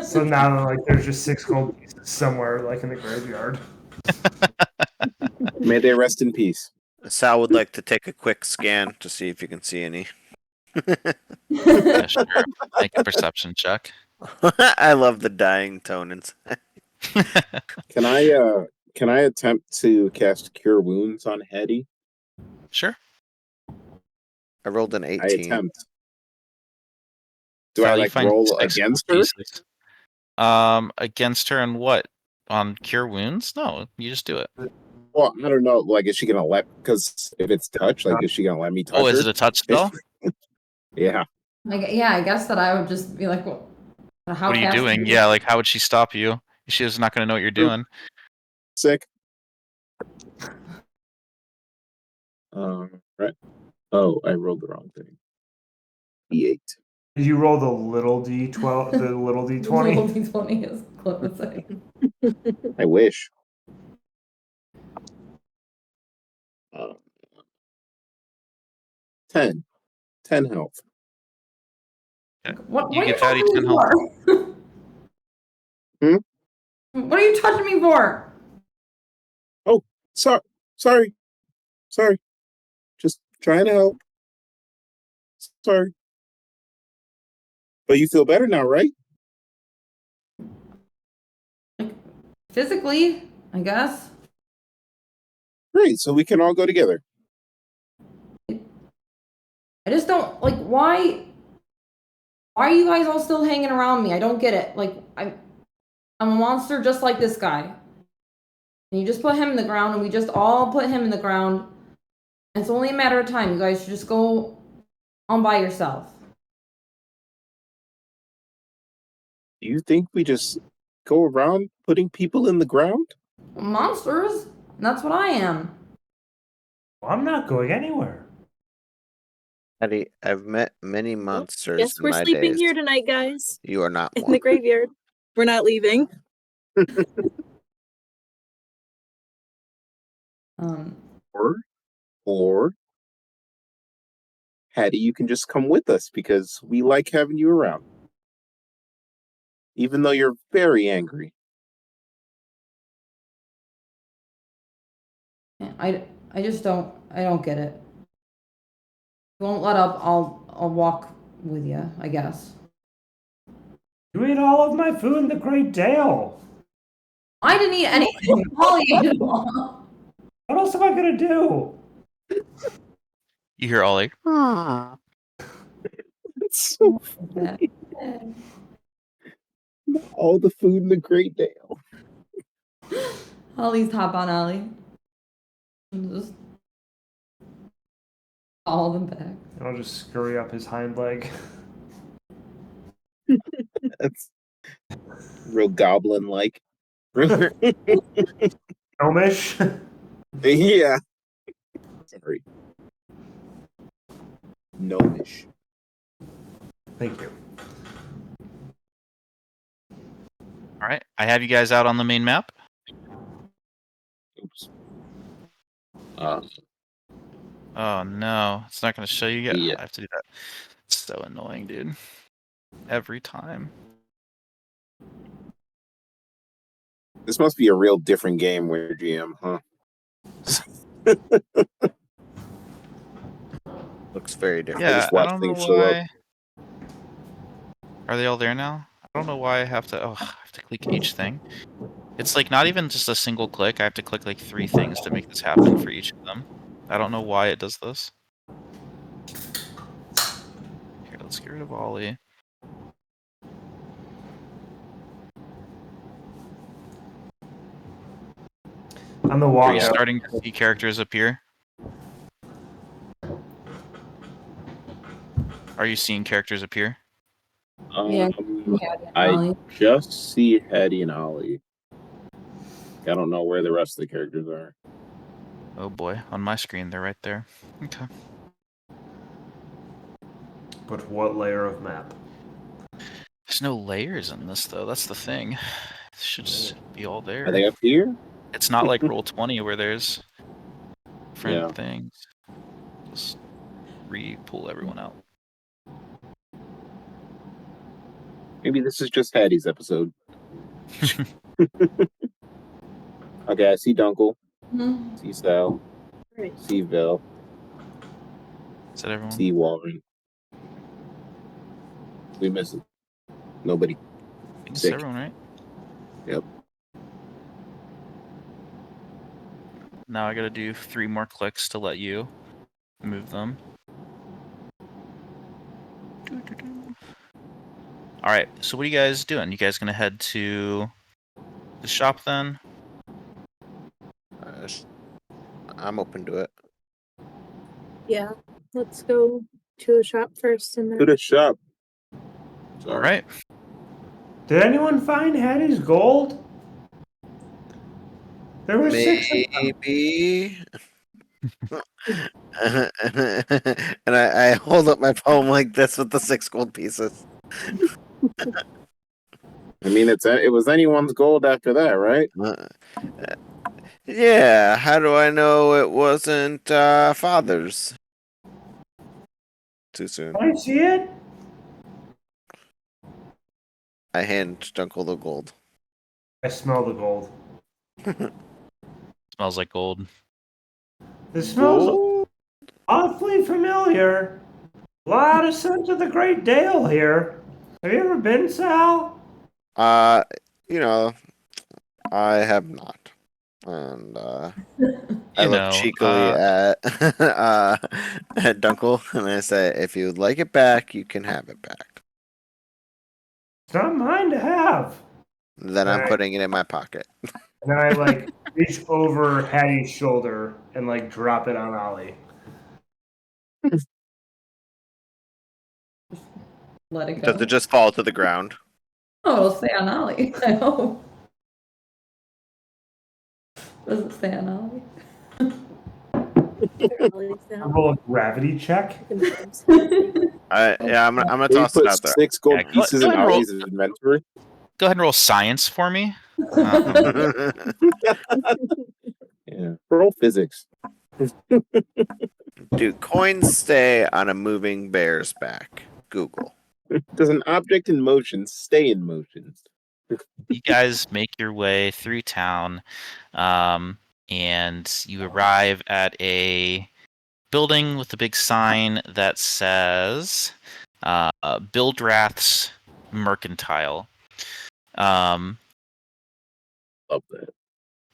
So now like there's just 6 gold pieces somewhere like in the graveyard. May they rest in peace. Sal would like to take a quick scan to see if you can see any. Yeah, sure. Make a perception check. I love the dying tone inside. Can I attempt to cast Cure Wounds on Hetty? Sure. I rolled an I 18. attempt. Do Sal, I you like find roll 6 against gold her? pieces. Against her and what? On cure wounds? No, you just do it. Well, I don't know. Like, is she gonna let? Because if it's touch, like, is she gonna let me touch Oh, her? is it a touch spell? Yeah. I guess that I would just be like, well, how What are you fast doing? Yeah, like how would she stop you? She's not going to know what you're doing. Sick. Right. Oh, I rolled the wrong thing. E8. Did you roll the little d12, the little d20? Little D20 is what it's saying. I wish. 10 health. What You are you give Fatty touching 10 me health. for? What are you touching me for? Oh, sorry. Just trying to help. Sorry. But you feel better now, right? Like, physically, I guess. Great. So we can all go together. I just don't like why are you guys all still hanging around me? I don't get it. Like I'm a monster just like this guy. And you just put him in the ground and we just all put him in the ground. And it's only a matter of time. You guys should just go on by yourself. Do you think we just go around putting people in the ground? Monsters? And that's what I am. Well, I'm not going anywhere. Eddie, I've met many monsters Yes, in we're my sleeping days. here tonight, guys. You are not In one. the graveyard. We're not leaving. Um, Or Hattie, you can just come with us because we like having you around. Even though you're very angry. I just don't get it. You won't let up, I'll walk with you, I guess. You ate all of my food in the Great Dale. I didn't eat anything. Molly ate it all. What else am I gonna do? You hear Ollie. It's so all the food in the Great Dale. Ollie's top on Ollie. Just all them back. I'll just scurry up his hind leg. That's real goblin like. Gnomish. Yeah. Sorry. Gnomish. Thank you. All right, I have you guys out on the main map. Oops. Oh no, it's not going to show you yet. Yeah. I have to do that. It's so annoying, dude. Every time. This must be a real different game where GM, huh? Looks very different. Yeah, just I watch don't know things show up. why. Are they all there now? I don't know why I have to. Oh, I have to click each thing. It's like not even just a single click. I have to click like 3 things to make this happen for each of them. I don't know why it does this. Here, let's get rid of Ollie. On the Are you walkout. starting to see characters appear? Are you seeing characters appear? Yeah, I Ollie. just see Hattie and Ollie. I don't know where the rest of the characters are. Oh boy, on my screen, they're right there. Okay. But what layer of map? There's no layers in this though. That's the thing. It should just be all Are they there. up here? It's not like Roll20 where there's different Yeah. things. Just re-pull everyone out. Maybe this is just Hattie's episode. Okay, I see Dunkel. Mhm. See Sal. Right. See Vel. Is that everyone? See Warren. We miss it. Nobody. I think it's Sick. everyone, right? Yep. Now I gotta do 3 more clicks to let you move them. Alright, so what are you guys doing? You guys gonna head to the shop then? I'm open to it. Yeah. Let's go to the shop first and To then the shop. Sorry. Alright. Did anyone find Hattie's gold? There were 6 of them. Maybe. And I hold up my palm like this with the 6 gold pieces. I mean, it was anyone's gold after that, right? Yeah, how do I know it wasn't father's? Too soon. Can I see it? I hand Dunkel the gold. I smell the gold. Smells like gold. This smells Gold? awfully familiar. A lot of scent of the Great Dale here. Have you ever been, Sal? You know, I have not. And I You look know, cheekily at at Dunkel and I say, if you'd like it back, you can have it back. It's not mine to have. Then I'm Right. putting it in my pocket. And then I like reach over Hattie's shoulder and like drop it on Ollie. Let it go. Does it just fall to the ground? Oh, it'll stay on Ollie. I hope. Does it stay on Ollie? Roll a gravity check. Yeah, I'm gonna He toss it put out there. 6 gold Yeah, pieces go in ahead and roll. Ollie's inventory. Go ahead and roll science for me. Yeah. Roll physics. Do coins stay on a moving bear's back? Google. Does an object in motion stay in motion? You guys make your way through town, and you arrive at a building with a big sign that says Bildrath's Mercantile. Love that.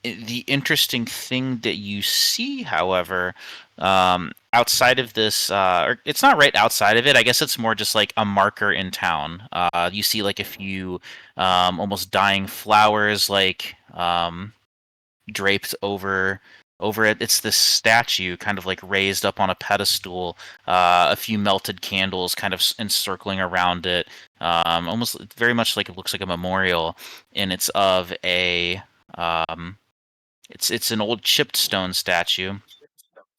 The interesting thing that you see, however, outside of this, or it's not right outside of it. I guess it's more just like a marker in town. You see like a few almost dying flowers, like draped over it. It's this statue, kind of like raised up on a pedestal. A few melted candles, kind of encircling around it. Almost very much like it looks like a memorial, and it's of a it's an old chipped stone statue,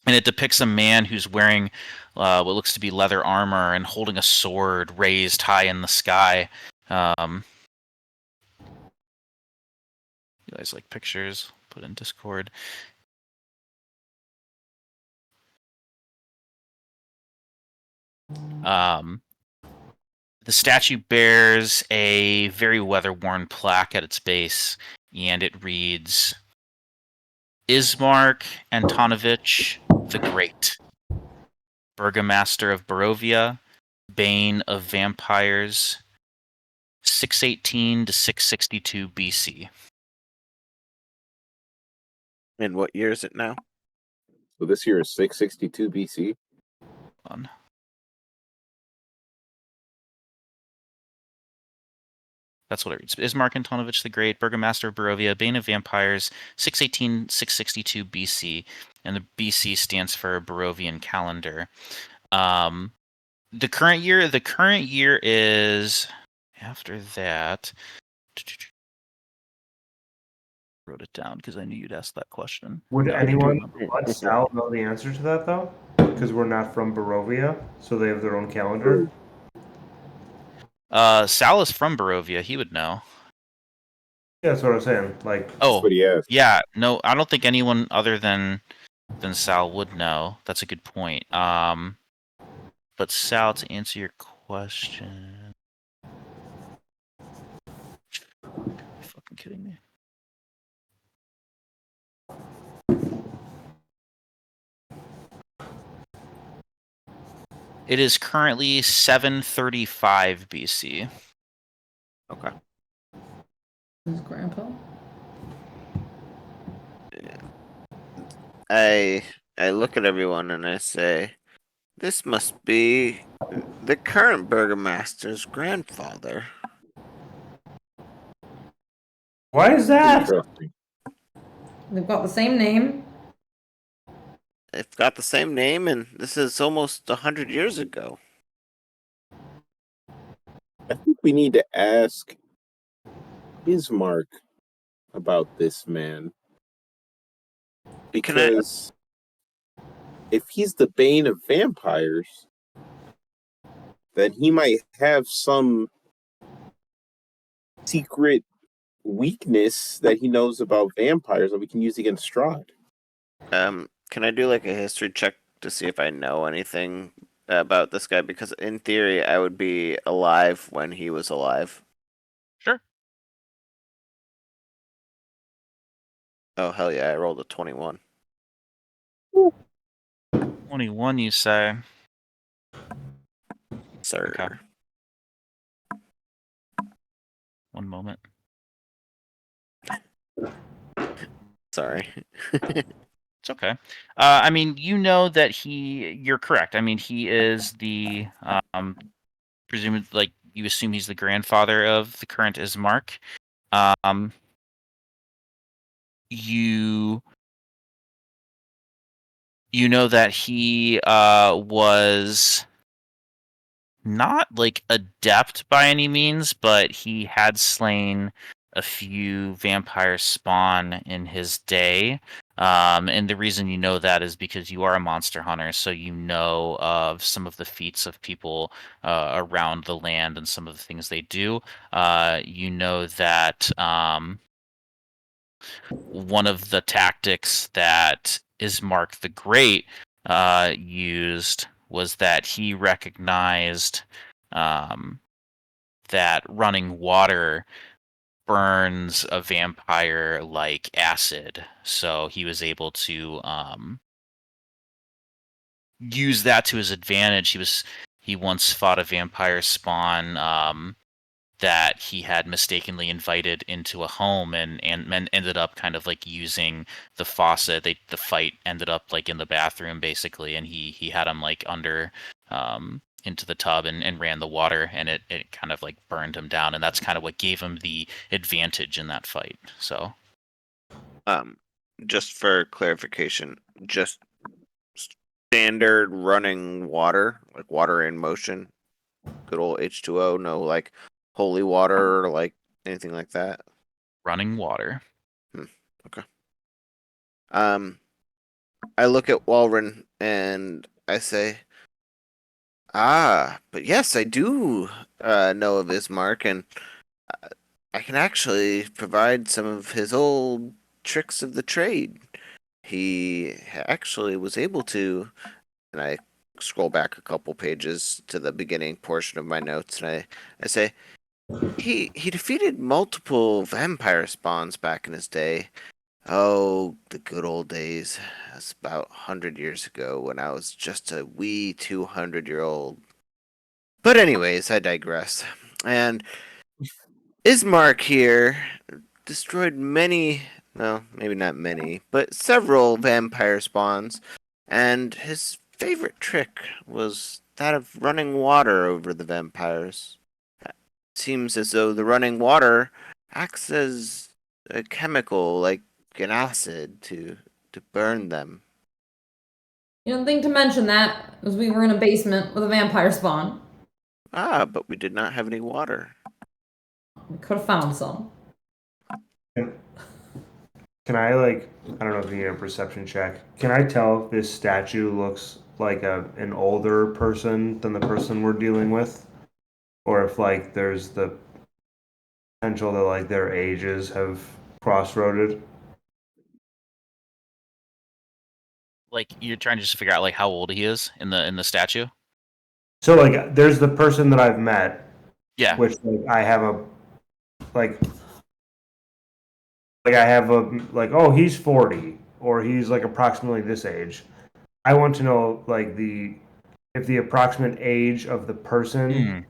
and it depicts a man who's wearing what looks to be leather armor and holding a sword raised high in the sky. You guys like pictures? Put in Discord. The statue bears a very weather-worn plaque at its base, and it reads, Ismark Antonovich the Great, Burgomaster of Barovia, Bane of Vampires, 618 to 662 BC. And what year is it now? So this year is 662 BC. On. That's what it reads. Ismark Antonovich the Great, Burgomaster of Barovia, Bane of Vampires, 618, 662 BC. And the BC stands for Barovian calendar. The current year is after that. Wrote it down because I knew you'd ask that question. Would No, I do anyone remember. but Sal know the answer to that, though? Because we're not from Barovia, so they have their own calendar. Sal is from Barovia. He would know. Yeah, that's what I'm saying. Like, Oh, That's what he asked. yeah. No, I don't think anyone other than Sal would know. That's a good point. But Sal, to answer your question, are you fucking kidding me? It is currently 735 BC. Okay. His grandpa. I look at everyone and I say, this must be the current burgomaster's grandfather. why is that? Interesting. They've got the same name. They've got the same name, and this is almost 100 years ago. I think we need to ask Ismark about this man. Because if he's the bane of vampires, then he might have some secret weakness that he knows about vampires that we can use against Strahd. Can I do like a history check to see if I know anything about this guy? Because in theory, I would be alive when he was alive. Sure. Oh, hell yeah, I rolled a 21. 21, you say? Sir. Okay. One moment. Sorry. It's okay. I mean, you know that you're correct. I mean, he is the, presumably, like, you assume he's the grandfather of the current Ismark. You know that he was not, like, adept by any means, but he had slain a few vampire spawn in his day. And the reason you know that is because you are a monster hunter, so you know of some of the feats of people around the land and some of the things they do. You know that one of the tactics that Ismark the Great used was that he recognized that running water burns a vampire like acid. So he was able to use that to his advantage. He once fought a vampire spawn that he had mistakenly invited into a home and ended up kind of like using the faucet. The fight ended up like in the bathroom basically, and he had him like under into the tub and ran the water, and it kind of like burned him down, and that's kind of what gave him the advantage in that fight. So Just for clarification, just standard running water, like water in motion, good old H2O, no like holy water or like anything like that. running water. Okay. I look at Walren and I say, but yes, I do know of Ismark, and I can actually provide some of his old tricks of the trade. He actually was able to, and I scroll back a couple pages to the beginning portion of my notes, and I say, he defeated multiple vampire spawns back in his day. Oh, the good old days. That's about 100 years ago when I was just a wee 200-year-old. But anyways, I digress. And Ismark here destroyed many, well, maybe not many, but several vampire spawns, and his favorite trick was that of running water over the vampires. Seems as though the running water acts as a chemical, like an acid, to burn them. You didn't think to mention that, because we were in a basement with a vampire spawn. But we did not have any water. We could have found some. Can I I don't know if you need a perception check. Can I tell if this statue looks like an older person than the person we're dealing with? Or if there's the potential that their ages have crossroaded? Like you're trying to just figure out like how old he is in the statue. So there's the person that I've met, Yeah. which I have a like I have a oh, he's 40 or he's approximately this age. I want to know if the approximate age of the person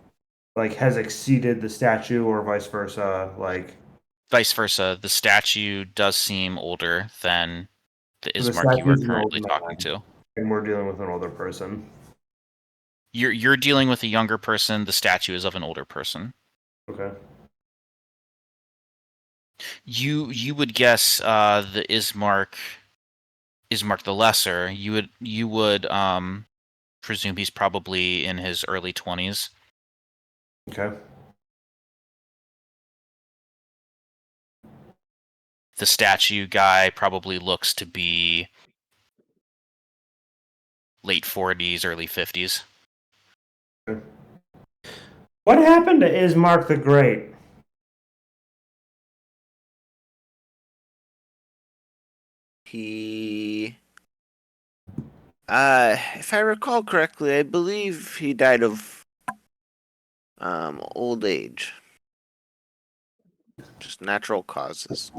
has exceeded the statue or vice versa. Vice versa, the statue does seem older than the So the Ismark you were statue's an old currently talking man, to. and we're dealing with an older person. You're dealing with a younger person. The statue is of an older person. Okay. You would guess the Ismark the Lesser. You would presume he's probably in his early 20s. Okay. The statue guy probably looks to be late 40s, early 50s. Okay. What happened to Ismark the Great? He, if I recall correctly, I believe he died of old age, just natural causes,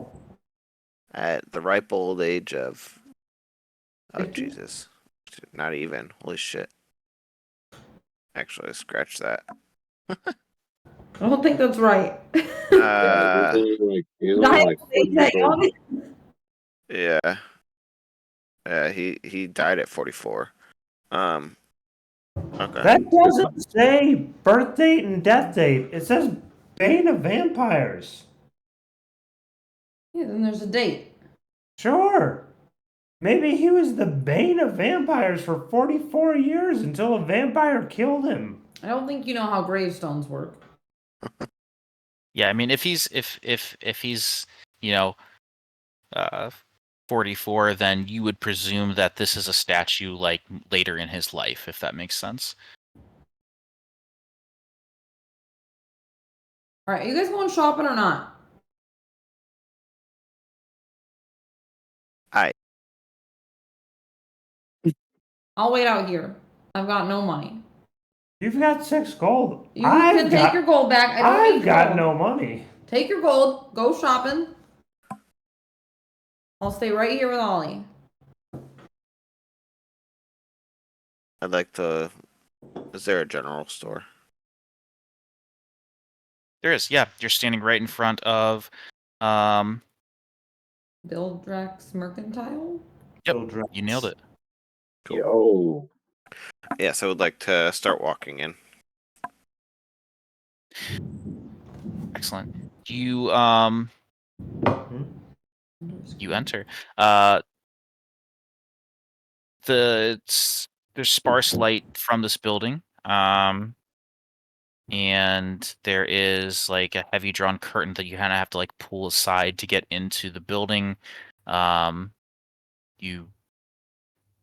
at the ripe old age of, oh Jesus, not even, holy shit. Actually, scratch that. I don't think that's right. He's only like 40 years old. Yeah. Yeah, he died at 44. Okay. That doesn't say birth date and death date. It says Bane of Vampires. Yeah, then there's a date. Sure. Maybe he was the Bane of Vampires for 44 years until a vampire killed him. I don't think you know how gravestones work. Yeah, I mean if he's you know 44, then you would presume that this is a statue like later in his life, if that makes sense. All right, you guys going shopping or not? I I'll wait out here. I've got no money. You've got 6 gold. You can take your gold back. I don't I've need got gold. no money. Take your gold. Go shopping. I'll stay right here with Ollie. I'd like to. Is there a general store? There is, yeah. You're standing right in front of Bill Drex Mercantile? Yep, Bill Drex. you nailed it. Cool. Yo. Yes, I would like to start walking in. Excellent. You you enter. There's sparse light from this building. And there is like a heavy drawn curtain that you kind of have to like pull aside to get into the building.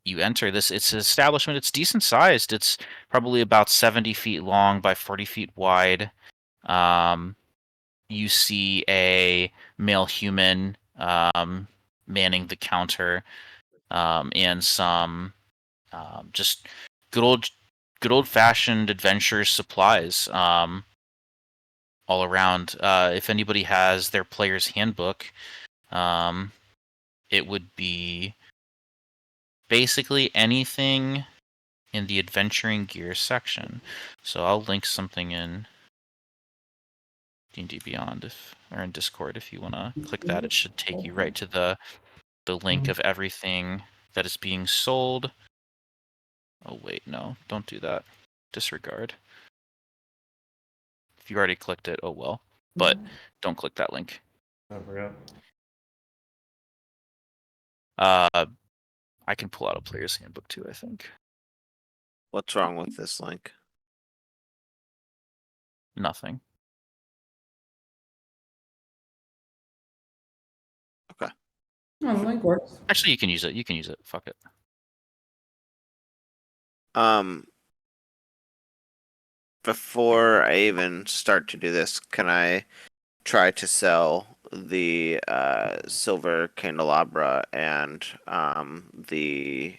You enter this. It's an establishment. It's decent sized. It's probably about 70 feet long by 40 feet wide. You see a male human manning the counter, and some just good old fashioned adventure supplies all around. If anybody has their player's handbook, it would be basically anything in the adventuring gear section. So I'll link something in D&D Beyond or in Discord if you want to click that. It should take you right to the link of everything that is being sold. Oh wait, no, don't do that. Disregard. If you already clicked it, oh well. But don't click that link. I forgot. I can pull out a player's handbook too, I think. What's wrong with this link? Nothing. Okay. Oh, the link works. Actually, you can use it. You can use it. Fuck it. Before I even start to do this, can I try to sell the silver candelabra and the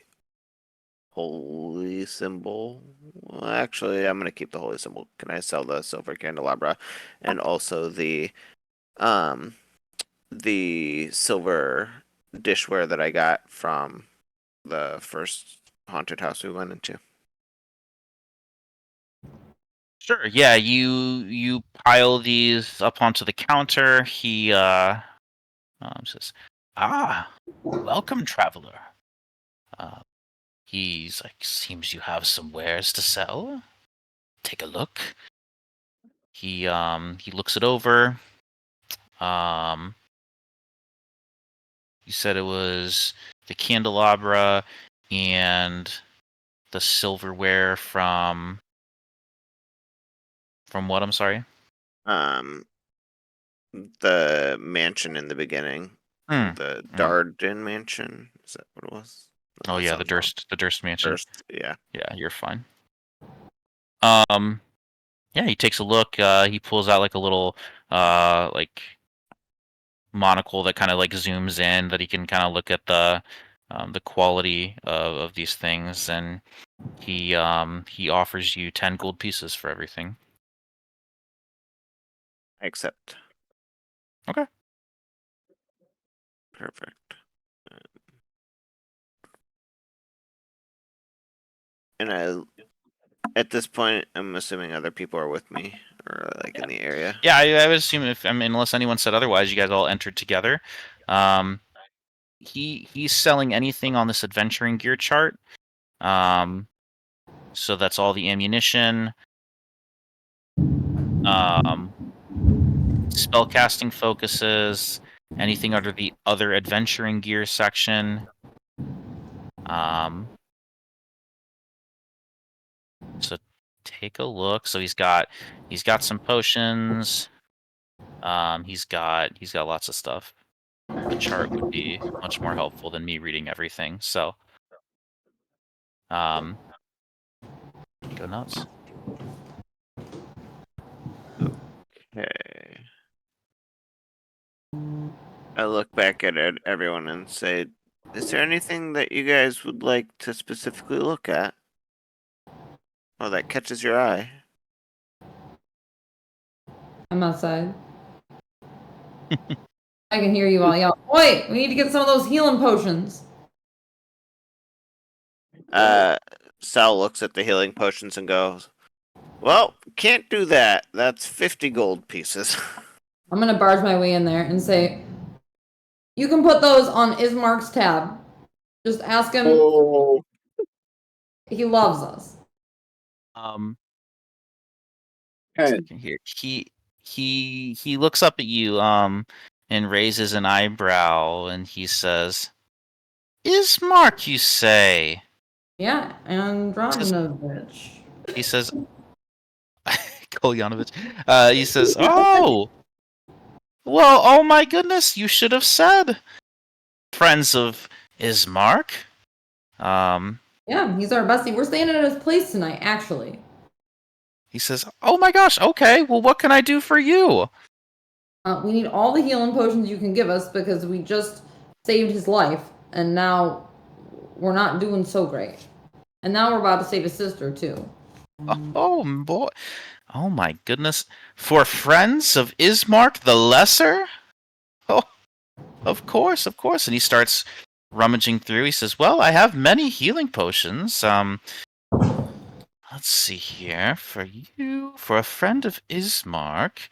holy symbol? Well, actually, I'm gonna keep the holy symbol. Can I sell the silver candelabra and also the silver dishware that I got from the first haunted house we went into? Sure. Yeah, you pile these up onto the counter. He says, "Ah, welcome, traveler." He's like, "Seems you have some wares to sell. Take a look." He looks it over. You said it was the candelabra and the silverware from what? I'm sorry. The mansion in the beginning, Hmm. the Darden mansion. Is that what it was? Oh That yeah, the sounds Durst mansion. wrong. Yeah. Yeah, you're fine. Yeah, he takes a look. He pulls out like a little like monocle that kind of like zooms in that he can kind of look at the quality of these things, and he offers you 10 gold pieces for everything. I accept. Okay. Perfect. And at this point, I'm assuming other people are with me or like in the area. Yeah, I would assume unless anyone said otherwise, you guys all entered together. He's selling anything on this adventuring gear chart. So that's all the ammunition, spellcasting focuses, anything under the other adventuring gear section. So take a look. So he's got some potions. He's got lots of stuff. the chart would be much more helpful than me reading everything. So, go nuts. Okay. I look back at everyone and say, is there anything that you guys would like to specifically look at? Or that catches your eye? I'm outside. I can hear you all yell, wait, we need to get some of those healing potions. Sal looks at the healing potions and goes, well, can't do that. That's 50 gold pieces. I'm gonna barge my way in there and say, you can put those on Ismark's tab. Just ask him. Oh, He loves us. Ken. Second here. He looks up at you and raises an eyebrow and he says, Ismark, you say? Yeah, Andronovich. He says, Kolyanovich. He says, oh, well, oh my goodness, you should have said, friends of Ismark. Yeah, he's our bestie. We're staying at his place tonight, actually. He says, oh my gosh, okay, well, what can I do for you? We need all the healing potions you can give us because we just saved his life, and now we're not doing so great. And now we're about to save his sister, too. Oh boy. Oh my goodness. For friends of Ismark the Lesser? Oh, of course, of course. And he starts rummaging through. He says, well, I have many healing potions. Let's see here. For you, for a friend of Ismark,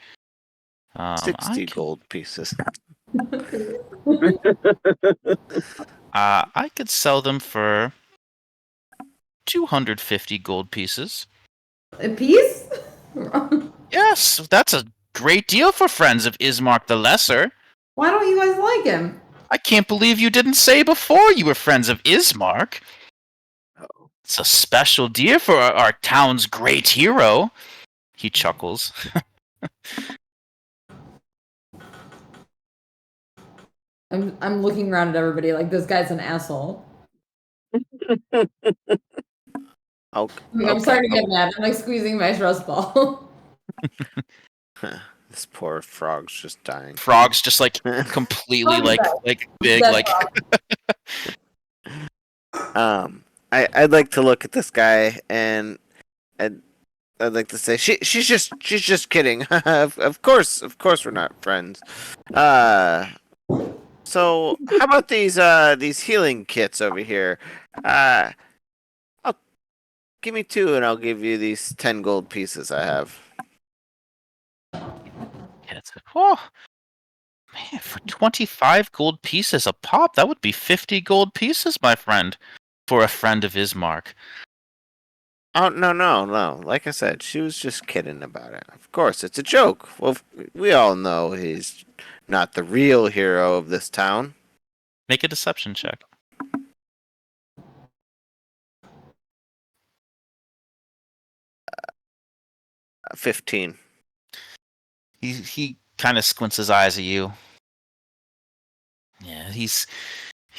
60 gold pieces. I could sell them for 250 gold pieces. A piece? Yes, that's a great deal for friends of Ismark the Lesser. Why don't you guys like him? I can't believe you didn't say before you were friends of Ismark. Uh-oh. It's a special deal for our town's great hero. He chuckles. I'm looking around at everybody like this guy's an asshole. I'm starting to get mad. I'm like squeezing my stress ball. This poor frog's just dying. Frog's just like completely like big like. I'd like to look at this guy and I'd like to say she's just kidding. Of course we're not friends. So how about these healing kits over here? Give me 2 and I'll give you these 10 gold pieces I have. Oh man, for 25 gold pieces a pop, that would be 50 gold pieces, my friend, for a friend of Ismark. Oh, no. Like I said, she was just kidding about it. Of course, it's a joke. Well, we all know he's not the real hero of this town. Make a deception check. 15. He kind of squints his eyes at you. Yeah, he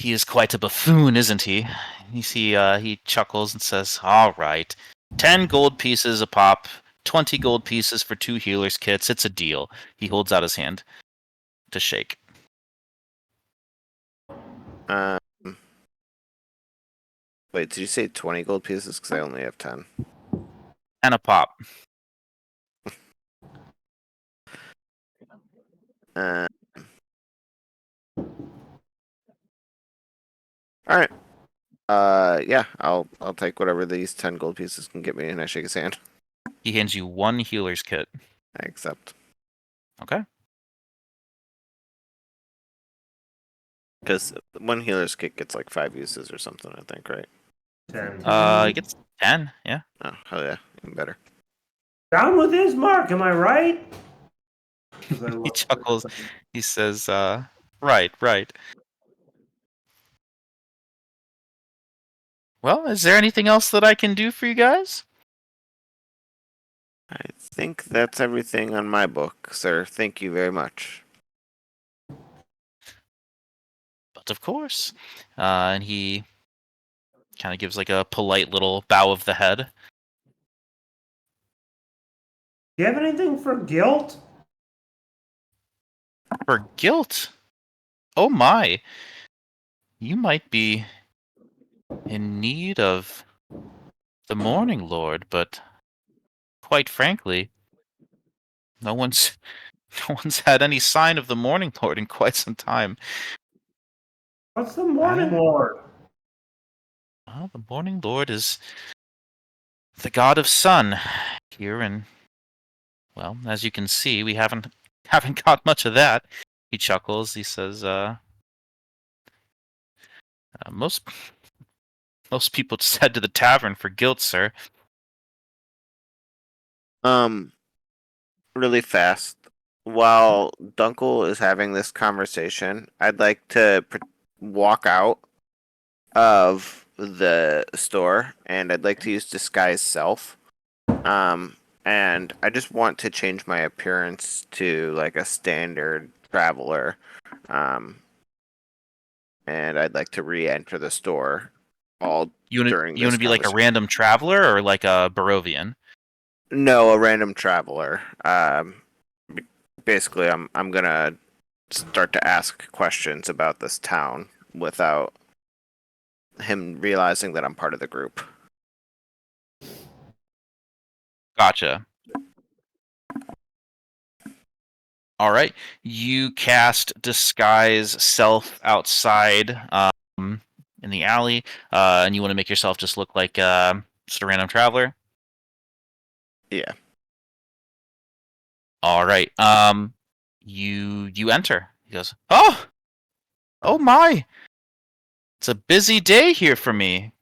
is quite a buffoon, isn't he? He chuckles and says, "All right, 10 gold pieces a pop, 20 gold pieces for 2 healers kits. It's a deal." He holds out his hand to shake. Wait, did you say 20 gold pieces? Because I only have 10. And a pop. All right. Yeah, I'll take whatever these 10 gold pieces can get me, and I shake his hand. He hands you 1 healer's kit. I accept. Okay. Because 1 healer's kit gets like 5 uses or something, I think, right? 10. He gets 10. Yeah. Oh, hell yeah, even better. Down with Ismark, am I right? He chuckles. He says, right. Well, is there anything else that I can do for you guys? I think that's everything on my book, sir. Thank you very much. of course. And he kind of gives like a polite little bow of the head. Do you have anything for guilt? For guilt? Oh my. You might be in need of the Morning Lord, but quite frankly, no one's no one's had any sign of the Morning Lord in quite some time. What's the Morning Lord? Well, the Morning Lord is the god of sun here, and well, as you can see, we haven't got much of that. He chuckles. He says, most people just head to the tavern for guilt, sir." Really fast. While Dunkel is having this conversation, I'd like to walk out of the store, and I'd like to use disguise self. And I just want to change my appearance to like a standard traveler. And I'd like to re-enter the store all during You want this to be like a conversation. random traveler or like a Barovian? No, a random traveler. Basically, I'm gonna start to ask questions about this town without him realizing that I'm part of the group. Gotcha. All right. You cast disguise self outside in the alley, and you want to make yourself just look like just a random traveler. Yeah. All right. You enter. He goes, oh my! It's a busy day here for me.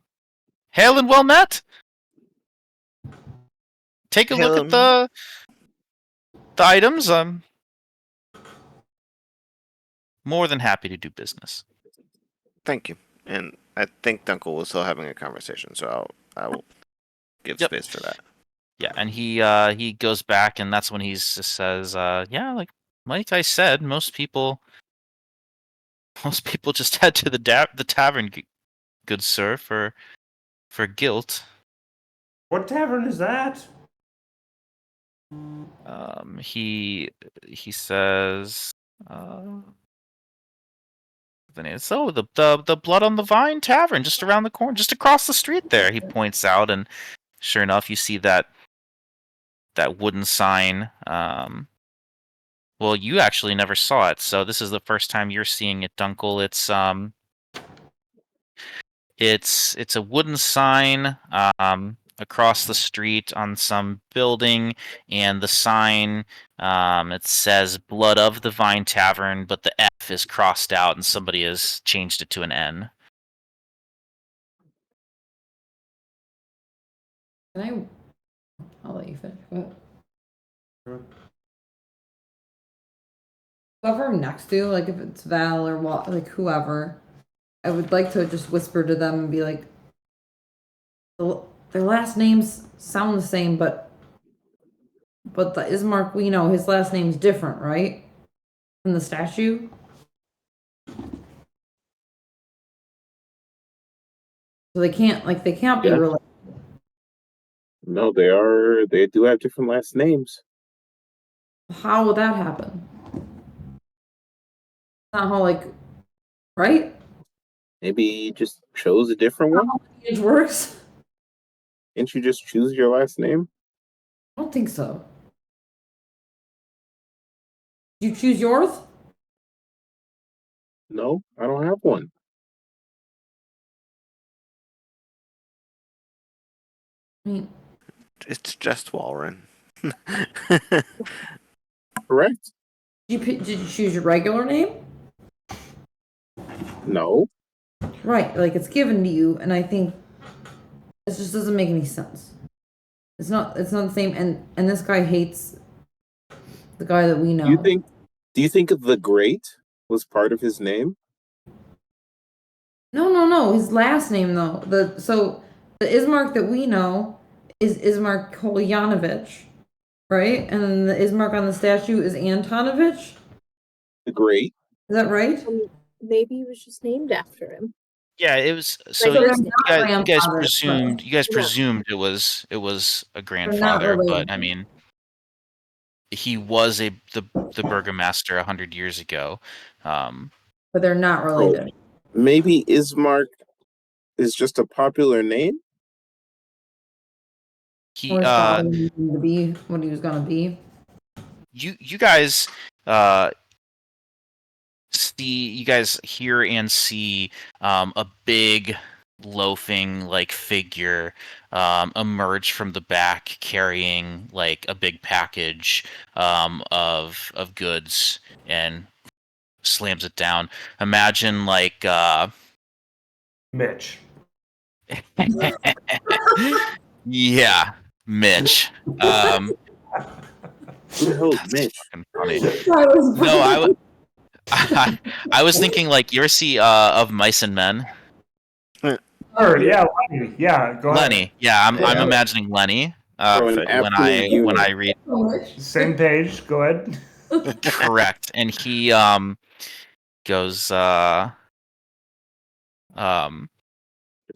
Hail and well met. Take a look at the items. I'm more than happy to do business. Thank you. And I think Dunkel was still having a conversation, so I will give space for that. Yeah, and he goes back, and that's when he just says, "Yeah, like I said, most people just head to the tavern, good sir, for guilt." What tavern is that? He says, the name. So the Blood on the Vine Tavern, just around the corner, just across the street there. He points out, and sure enough, you see that wooden sign. Well, you actually never saw it, so this is the first time you're seeing it, Dunkel. It's a wooden sign across the street on some building, and the sign it says "Blood of the Vine Tavern," but the F is crossed out, and somebody has changed it to an N. I'll let you finish. Go ahead. Whoever I'm next to, like if it's Val or like whoever, I would like to just whisper to them and be like, their last names sound the same, but the Ismark we know, his last name's different, right? From the statue. So they can't be Yeah. related. No, they do have different last names. How would that happen? Not how right? Maybe you just chose a different one. How lineage works? Didn't you just choose your last name? I don't think so. Did you choose yours? No, I don't have one. I mean, It's just Walren. Correct? did you choose your regular name? No. Right, like it's given to you, and I think this just doesn't make any sense. It's not the same, and this guy hates the guy that we know. Do you think the Great was part of his name? No. His last name though. The Ismark that we know is Ismark Kolyanovich, right? And then the Ismark on the statue is Antonovich. The Great? Is that right? maybe he was just named after him. Yeah, it was. So they're you, not you guys grandfathers, presumed No. it was a They're not grandfather, related. but I mean, he was the burgomaster 100 years ago. But they're not related. Maybe Ismark is just a popular name? He Or his father wanted him to be what he was gonna be. you guys you guys hear and see a big loafing like figure emerge from the back carrying like a big package of goods and slams it down. Imagine like Mitch. yeah, Mitch. Who the hell is That's Mitch? fucking funny. That was No, I was thinking like you ever see of Mice and Men? Sure, yeah, Lenny. Yeah, go ahead. Lenny. Yeah, I'm Yeah. imagining Lenny Oh, an when absolute unit. I read Same page. Go ahead. correct. And he goes Just a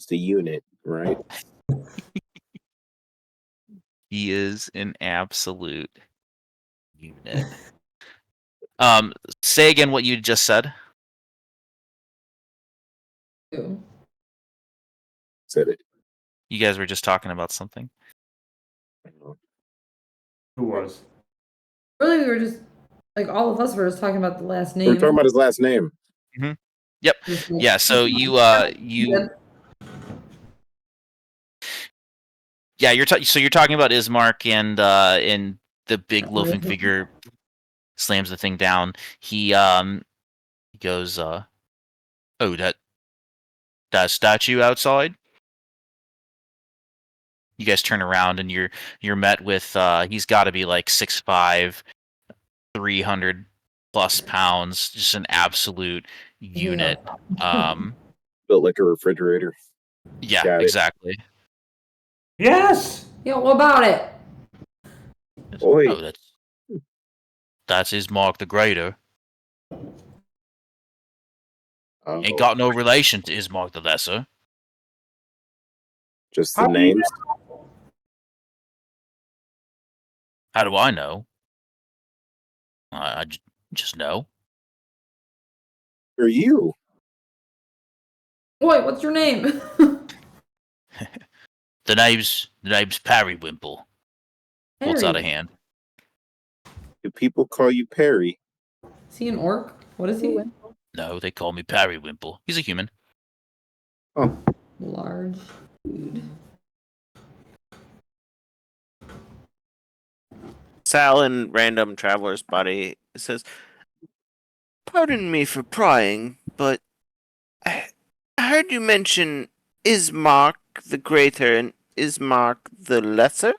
unit, right? he is an absolute unit. Say again what you just said. Said it. You guys were just talking about something. Who was? Really, we were just like all of us were just talking about the last We're name. talking about his last name. Yep. Just like- Yeah, so you yeah, you're talking about Ismark and the big loafing figure slams the thing down. He goes oh, that statue outside. You guys turn around and you're met with he's got to be like 6'5", 300 plus pounds, just an absolute unit. Built like a refrigerator. Yeah, Got it. exactly. Yes. Yeah, what about it? Oi. Oh, that's Ismark the Greater. Oh, Ain't got no relation to Ismark the Lesser. just the How do you names. How do I know? Just know. Who are you? Wait, what's your name? The name's Parrywimple. Holds out a Harry. hand. Do people call you Perry? Is he an orc? What is he? No, they call me Parrywimple. He's a human. Oh, Large dude. Sal in Random Traveler's Body says, "Pardon me for prying, but I heard you mention Ismark the Greater and Ismark the Lesser?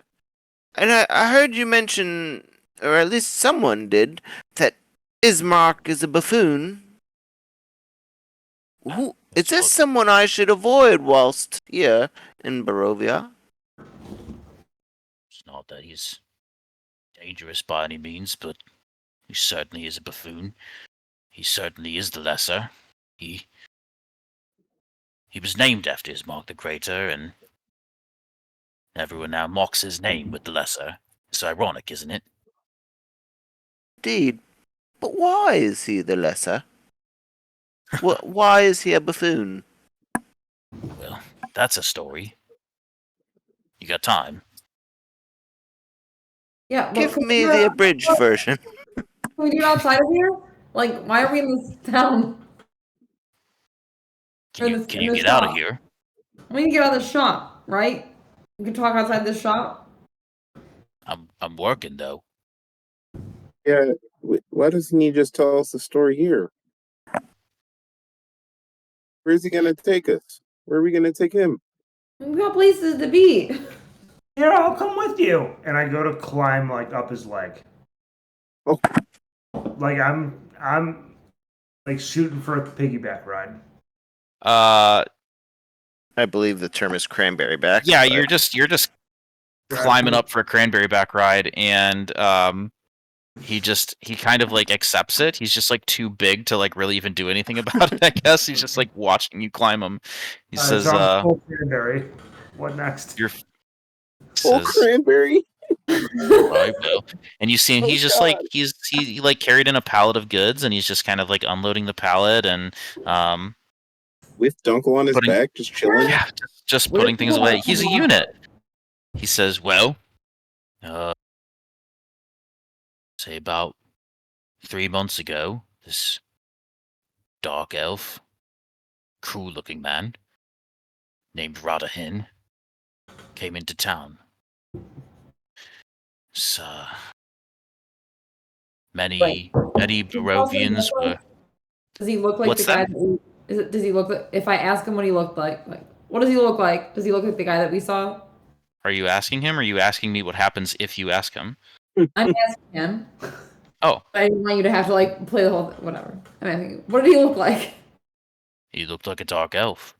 And I heard you mention, or at least someone did, that Ismark is a buffoon. Who is this? Someone I should avoid whilst here in Barovia?" It's not that he's dangerous by any means, but he certainly is a buffoon. He certainly is the Lesser. He was named after Ismark the Greater, and everyone now mocks his name with the Lesser. It's ironic, isn't it? Indeed. But why is he the Lesser? Why is he a buffoon? Well, that's a story. You got time? Yeah, well, Give can me we do the it- abridged version. Can we do it outside of here? Like, why are we in this town? Can you in the get out of shop. here? We can get out of the shop, right? We can talk outside this shop. I'm working though. yeah. Why doesn't he just tell us the story here? Where's he gonna take us? Where are we gonna take him? We got places to be. Here, I'll come with you. And I go to climb like up his leg. Oh. Like I'm like shooting for a piggyback ride. I believe the term is cranberry back. Yeah, but- you're just climbing up for a cranberry back ride, and he kind of like accepts it. He's just like too big to like really even do anything about it, I guess. He's just like watching you climb him. He says, so I'm full cranberry. What next? you're Oh, says, cranberry. I will. And you see him, Oh, he's just like God. he like carried in a pallet of goods and he's just kind of like unloading the pallet and With Dunkel on his putting back, just chilling. yeah, just putting things away. He's a unit. He says, well, say about 3 months ago, this dark elf, cruel looking man named Radahin came into town. So, many Barovians were. Does he look like What's the guy that? that we, does he look like, if I ask him what he looked like, what does he look like? Does he look like the guy that we saw? Are you asking him or are you asking me what happens if you ask him? I'm asking him. Oh, I didn't want you to have to like play the whole whatever. I'm asking, what did he look like? he looked like a dark elf.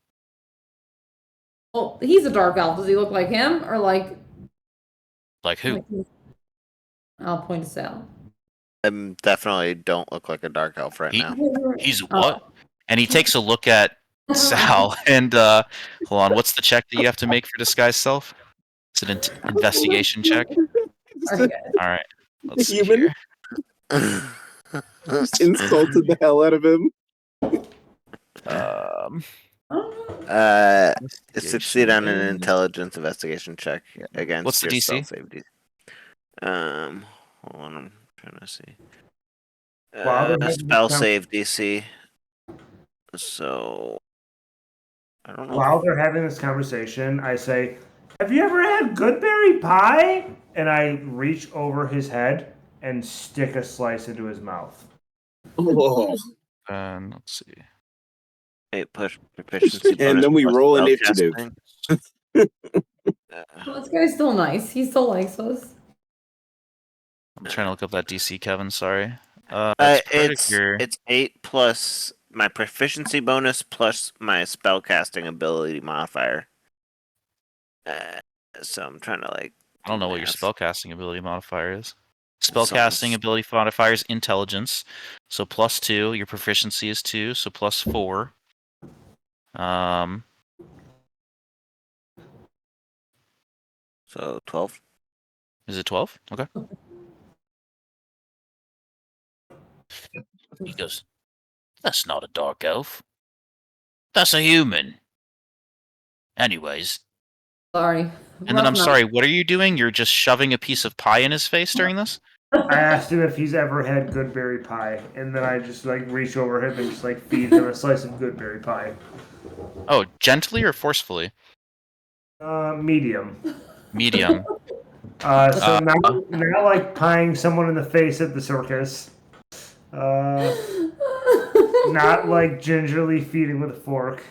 Well, he's a dark elf. Does he look like him or like? Like who? I'll point to Sal. Definitely don't look like a dark elf right He- now. He's what? And he takes a look at Sal and hold on, what's the check that you have to make for disguise self? It's an investigation check. Okay. All right, let's see Human. here. Just insulted the hell out of him. Succeed on an intelligence investigation check against What's the your DC? spell save DC. Hold on, I'm trying to see. Wow, they're having Spell this save DC. So I don't know. While they're having this conversation, I say, "Have you ever had goodberry pie?" And I reach over his head and stick a slice into his mouth. Oh. Let's see. Hey, push proficiency And bonus then we plus roll spell initiative. casting. Well, this guy's still nice. He still likes us. I'm trying to look up that DC, Kevin. Sorry. It's part of your. It's 8 plus my proficiency bonus plus my spell casting ability modifier. So I'm trying to like. I don't know what your math. spellcasting ability modifier is. Spellcasting Something's- ability modifier is intelligence, so +2. Your proficiency is 2, so +4. So 12. Is it 12? Okay. He goes, "That's not a dark elf. That's a human." Anyways, Sorry. and then I'm Rough night. sorry. What are you doing? You're just shoving a piece of pie in his face during this? I asked him if he's ever had goodberry pie, and then I just like reach over him and just like feed him a slice of goodberry pie. Oh, gently or forcefully? Medium. Medium. So not like pieing someone in the face at the circus. Not like gingerly feeding with a fork.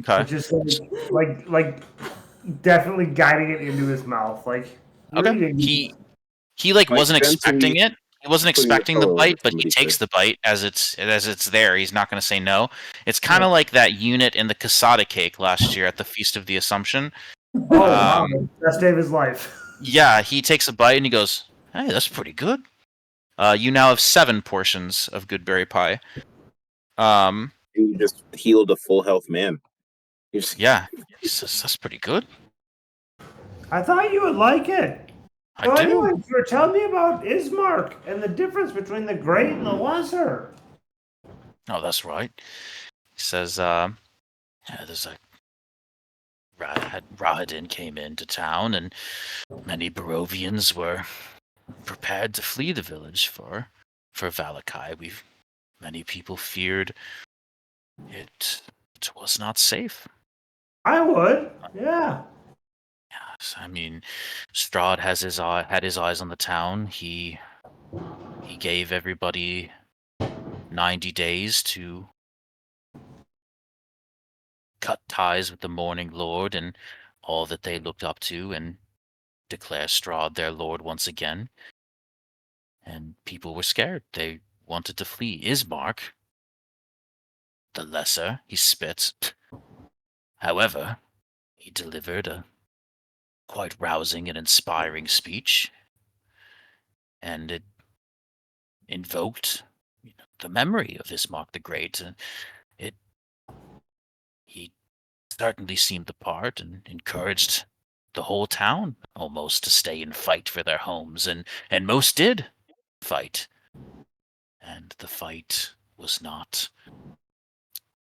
Okay. But just like definitely guiding it into his mouth. Like Okay. reading. He like Like wasn't gently expecting it. He wasn't putting a expecting the pillow bite, over but he somebody's takes head. the bite as it's there. He's not going to say no. It's kind of like that unit in the casada cake last year at the Feast of the Assumption. Oh wow, best day of his life. Yeah, he takes a bite and he goes, "Hey, that's pretty good." You now have 7 portions of goodberry pie. You just healed a full health man. You just- Yeah, he says that's pretty good. I thought you would like it. I So do. anyways, you were telling me about Ismark and the difference between the great and the lesser. Oh, that's right. He says, yeah, there's a Rahadin came into town, and many Barovians were prepared to flee the village for Valakai. Many people feared it was not safe. I would, yeah. Yes, I mean, Strahd had his eyes on the town. He gave everybody 90 days to cut ties with the Morning Lord and all that they looked up to, and declare Strahd their lord once again. And people were scared. They wanted to flee. Ismark, the lesser, he spits. However, he delivered a quite rousing and inspiring speech, and it invoked the memory of Ismark the Great, and he certainly seemed the part and encouraged the whole town almost to stay and fight for their homes, and most did fight. And the fight was not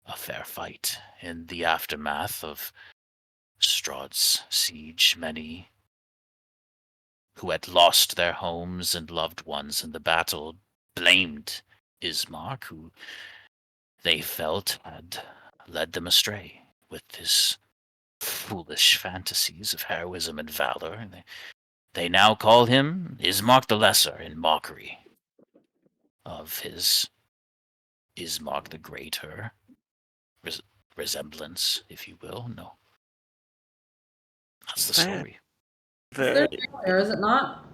a fair fight. In the aftermath of Strahd's siege, many who had lost their homes and loved ones in the battle blamed Ismark, who they felt had led them astray with his foolish fantasies of heroism and valor. And they now call him Ismark the Lesser in mockery of his Ismark the Greater resemblance, if you will. No. That's the story. It's their failure, is it not?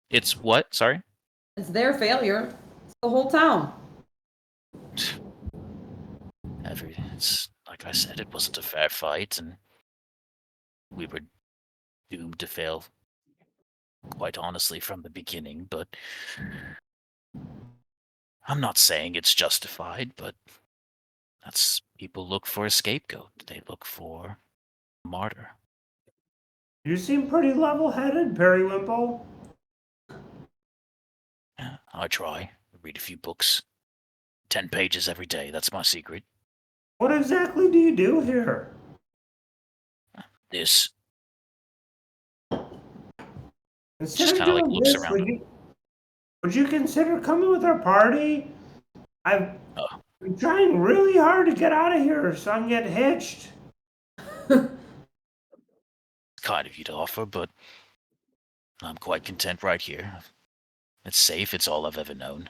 It's what? Sorry? It's their failure. It's the whole town. It's like I said, it wasn't a fair fight, and we were doomed to fail, quite honestly, from the beginning. But I'm not saying it's justified, but that's people look for a scapegoat. They look for a martyr. You seem pretty level-headed, Periwinkle. Yeah, I try. Read a few books. 10 pages every day. That's my secret. What exactly do you do here? This. Instead Just of kind of like doing looks this, around. would you consider coming with our party? I've Oh. been trying really hard to get out of here so I can get hitched. It's kind of you to offer, but I'm quite content right here. It's safe. It's all I've ever known.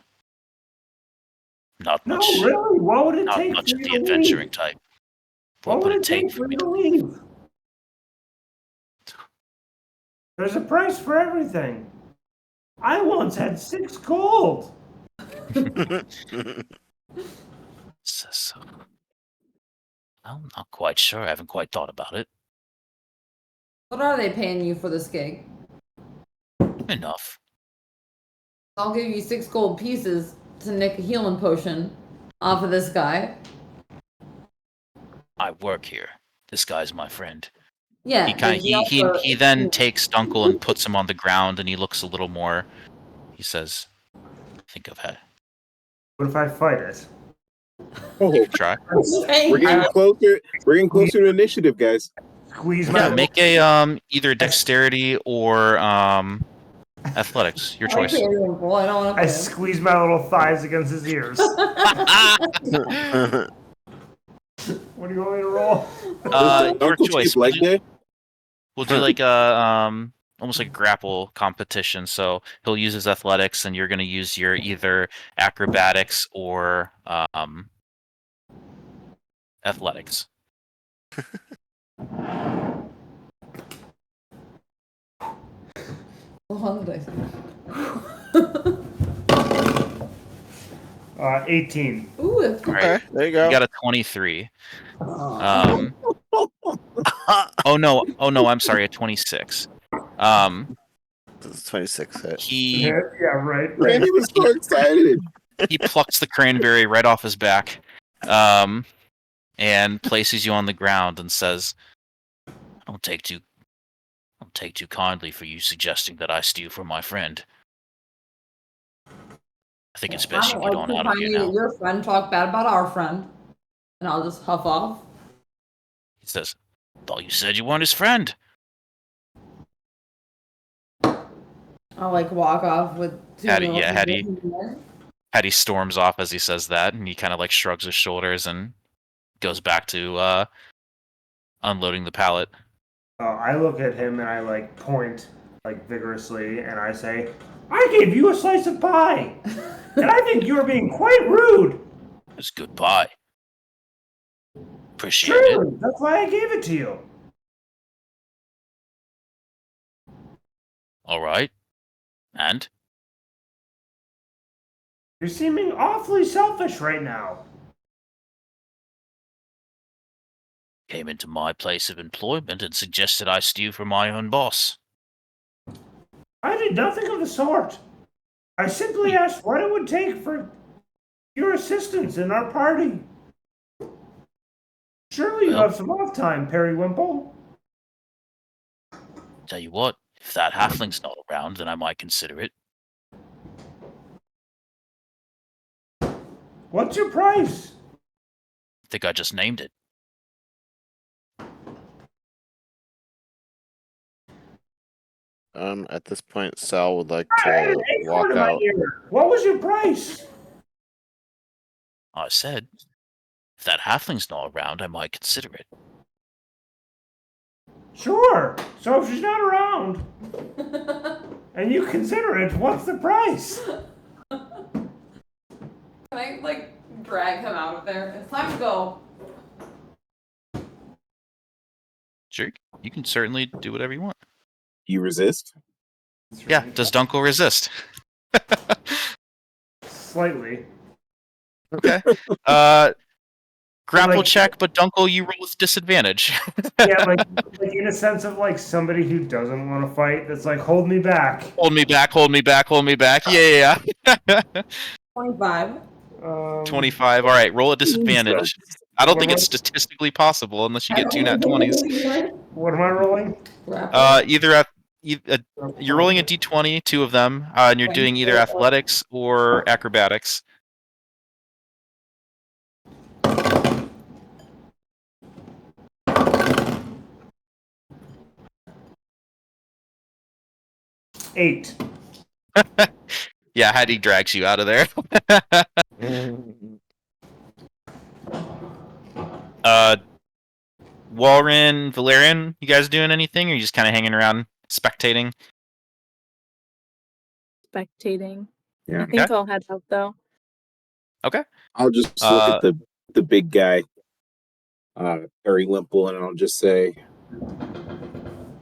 Not No, much. really? What would it Not take much for of you the to adventuring leave? type. What would it take for you to leave? There's a price for everything. I once had 6 gold. So, I'm not quite sure. I haven't quite thought about it. What are they paying you for this gig? Enough. I'll give you 6 gold pieces to nick a healing potion off of this guy. I work here. This guy's my friend. Yeah. He then takes Dunkel and puts him on the ground, and he looks a little more. He says, "Think of that. What if I fight it? Oh, Try. we're getting closer. We're getting closer to initiative, guys. Squeeze my Yeah, make a either dexterity or athletics. Your choice." I don't want I to. squeeze my little thighs against his ears. What do you want me to roll? Your Uncle choice. Chief leg day? We'll do like a almost like a grapple competition. So he'll use his athletics, and you're going to use your either acrobatics or athletics. Hold on, dice. 18. Ooh. Okay, there you go. You got a 23. Oh no, I'm sorry, a 26. This is 26 hit. He Yeah, right. Randy was so excited. he plucks the cranberry right off his back, and places you on the ground and says, Don't take too kindly for you suggesting that I steal from my friend. I think it's best you get on out of here now." Your friend talk bad about our friend, and I'll just huff off. He says, "Thought you said you weren't his friend." I'll like walk off with. Hattie storms off as he says that, and he kind of like shrugs his shoulders and goes back to unloading the pallet. I look at him and I like point like vigorously and I say, I gave you a slice of pie, and I think you're being quite rude. It's good pie. Appreciate Sure, it. that's why I gave it to you. All right. And? You're seeming awfully selfish right now. Came into my place of employment and suggested I steal from my own boss. I did nothing of the sort. I simply asked what it would take for your assistance in our party. Surely you Well, have some off time, Periwimple. tell you what, if that halfling's not around, then I might consider it. What's your price? I think I just named it. At this point, Sal would like I had to an acorn walk in my out. ear. What was your price? I said, if that halfling's not around, I might consider it. Sure. So if she's not around and you consider it, what's the price? Can I like drag him out of there? It's time to go. Sure, you can certainly do whatever you want. You resist? Yeah, does Dunkel resist? Slightly. Okay. Grapple Like- check, but Dunkel, you roll with disadvantage. Yeah, like in a sense of like somebody who doesn't want to fight. That's like, hold me back. Hold me back, hold me back, hold me back. Yeah. 25. 25. All right, roll a disadvantage. I don't think What it's am statistically possible unless you I get don't two nat know 20s. What am I rolling? Either at you're rolling a d20, two of them, and you're doing either athletics or acrobatics. Eight. Yeah, Hattie drags you out of there. Walren, Valerian, you guys doing anything, or you just kind of hanging around spectating? Spectating. Yeah. I think I'll head out though. Okay. I'll just look at the big guy, Periwimple, and I'll just say,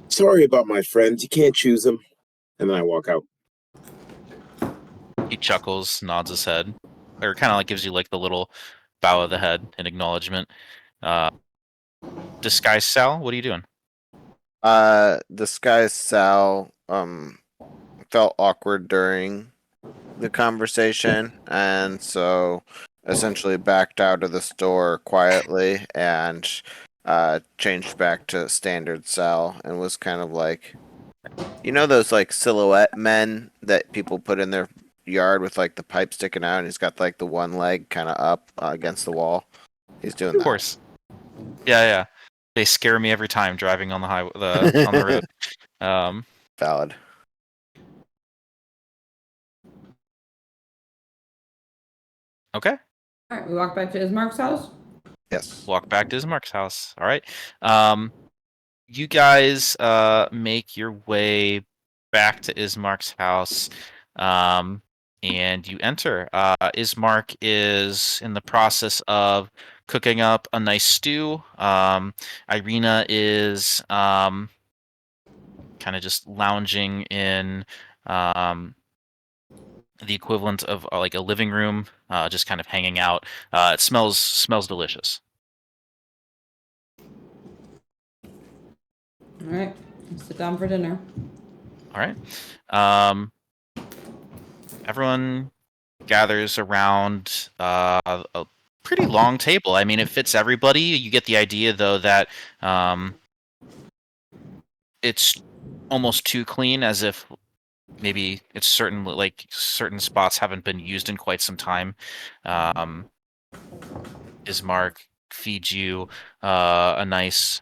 "Sorry about my friends. You can't choose them." And then I walk out. He chuckles, nods his head, or kind of like gives you like the little bow of the head in acknowledgement. Disguise Sal, what are you doing? Disguised Sal felt awkward during the conversation, and so essentially backed out of the store quietly and changed back to standard Sal and was kind of like, you know, those like silhouette men that people put in their yard with like the pipe sticking out, and he's got like the one leg kind of up against the wall. He's doing that. Of course. Yeah. They scare me every time driving on the highway, on the road. Valid. Okay. All right, we walk back to Ismark's house. Yes. Walk back to Ismark's house. All right. You guys make your way back to Ismark's house, and you enter. Ismark is in the process of cooking up a nice stew. Irina is kind of just lounging in the equivalent of like a living room, just kind of hanging out. It smells delicious. All right, let's sit down for dinner. All right. Everyone gathers around a pretty long table. I mean, it fits everybody. You get the idea, though, that it's almost too clean, as if maybe it's certain spots haven't been used in quite some time. Ismark feeds you a nice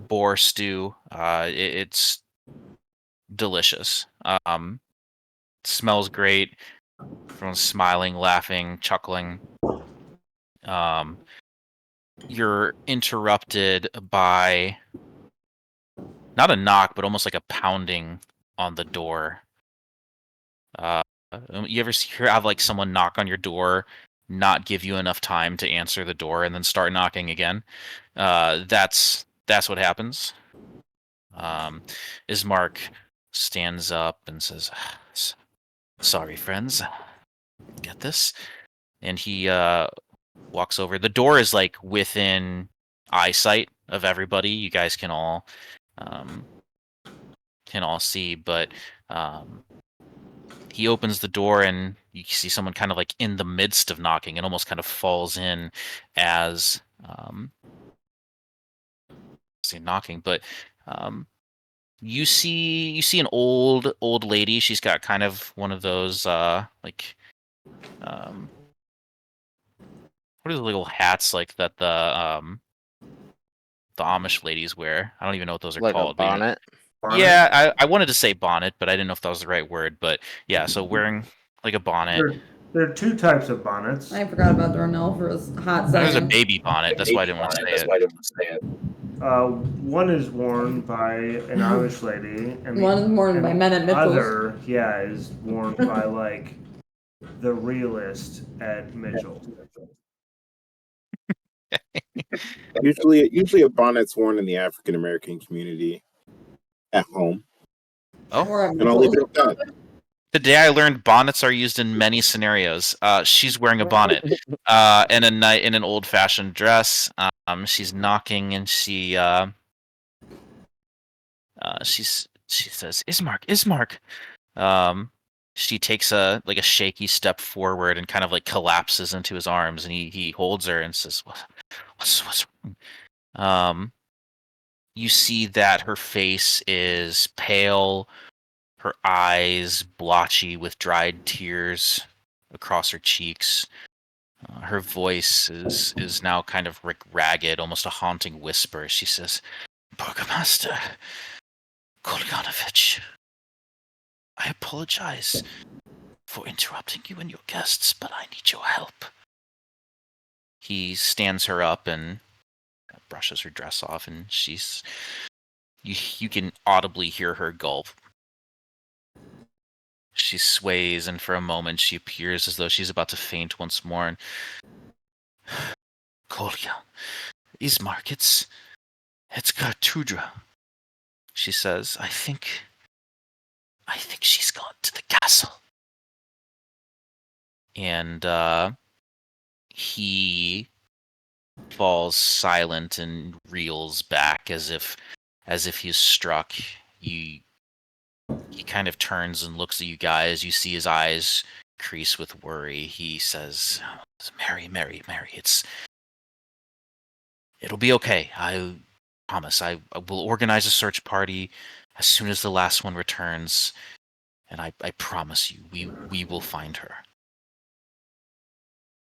boar stew. It's delicious. Smells great. Everyone's smiling, laughing, chuckling. You're interrupted by not a knock, but almost like a pounding on the door. You ever have like someone knock on your door, not give you enough time to answer the door, and then start knocking again? That's what happens. Ismark stands up and says, "Sorry, friends. Get this?" And he walks over. The door is like within eyesight of everybody. You guys can all see, but he opens the door and you see someone kind of like in the midst of knocking and almost kind of falls in as say knocking, but you see an old lady. She's got kind of one of those like what are the little hats like that the Amish ladies wear? I don't even know what those are Like a called. But bonnet. yeah, I wanted to say bonnet, but I didn't know if that was the right word. But yeah, so wearing like a bonnet. There are two types of bonnets. I forgot about Darnell for a hot There's a second. baby bonnet. That's why I didn't want to say it. One is worn by an Amish lady, and One is worn by men at Mitchell's. other, yeah, is worn by like the realist at Mitchell's. Usually a bonnet's worn in the African American community at home. Oh, Or at And I'll leave it Mitchell's. at that. today I learned bonnets are used in many scenarios. She's wearing a bonnet, in an old-fashioned dress. She's knocking, and she says, Ismark. She takes a shaky step forward and kind of like collapses into his arms, and he holds her and says, what's wrong? You see that her face is pale, her eyes blotchy with dried tears across her cheeks. Her voice is now kind of ragged, almost a haunting whisper. She says, Burgomaster Kolganovich, I apologize for interrupting you and your guests, but I need your help. He stands her up and brushes her dress off, and you can audibly hear her gulp. She sways, and for a moment she appears as though she's about to faint once more. And Kolya, Ismark, it's Gertrudra. She says, I think she's gone to the castle. And he falls silent and reels back as if he's struck. He kind of turns and looks at you guys. You see his eyes crease with worry. He says, Mary, it'll be okay. I promise. I will organize a search party as soon as the last one returns, and I promise you, we will find her.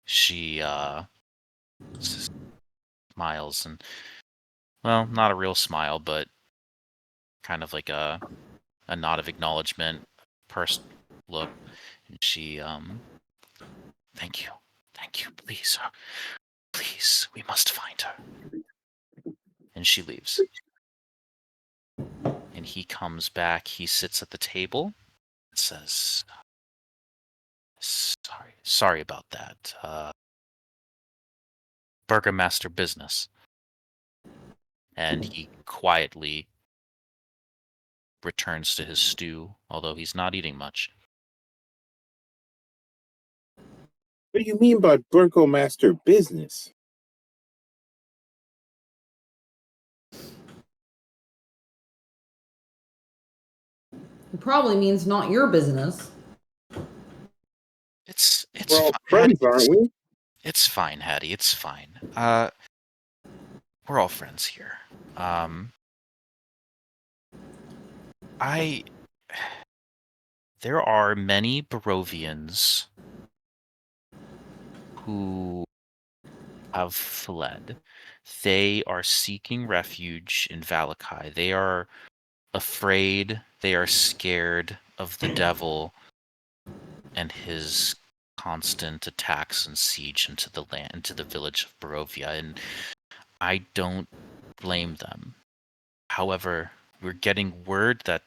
She smiles, and well, not a real smile, but kind of like a nod of acknowledgement, pursed look, and she thank you, please, we must find her. And she leaves. And he comes back, he sits at the table and says, sorry about that. Burgomaster business. And he quietly returns to his stew, although he's not eating much. What do you mean by Burgomaster business? It probably means not your business. It's We're all fine. friends, aren't we? It's fine, Hattie. It's fine. We're all friends here. There are many Barovians who have fled. They are seeking refuge in Valakai. They are afraid. They are scared of the devil and his constant attacks and siege into the land, into the village of Barovia, and I don't blame them. However, we're getting word that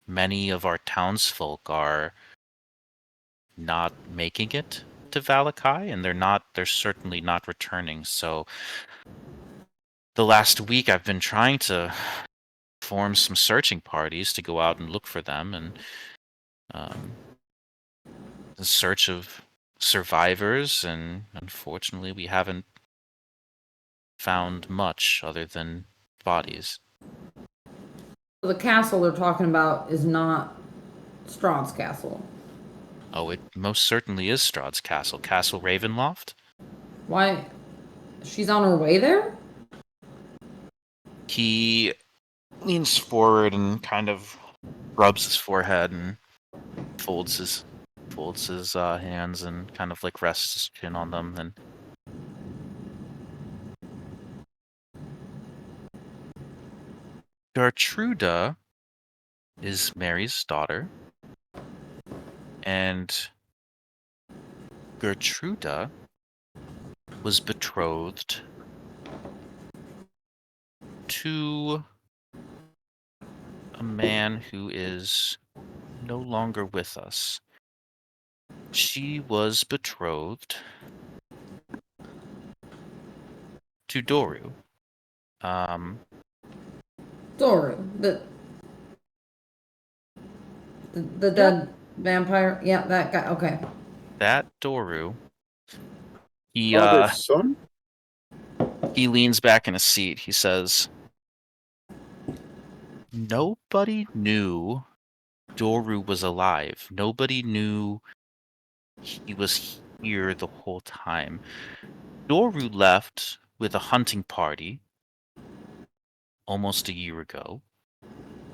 many of our townsfolk are not making it to Valakai, and they're certainly not returning. So the last week I've been trying to form some searching parties to go out and look for them, and in search of survivors, and unfortunately we haven't found much other than bodies. The castle they're talking about is not Strahd's castle. Oh, it most certainly is Strahd's castle. Castle Ravenloft. Why? She's on her way there? He leans forward and kind of rubs his forehead and folds his hands and kind of like rests his chin on them. And Gertruda is Mary's daughter, and Gertruda was betrothed to a man who is no longer with us. She was betrothed to Doru. Doru, the dead vampire. Yeah, that guy. Okay. That Doru, he Father's son? he leans back in his seat. He says, "Nobody knew Doru was alive. Nobody knew he was here the whole time. Doru left with a hunting party almost a year ago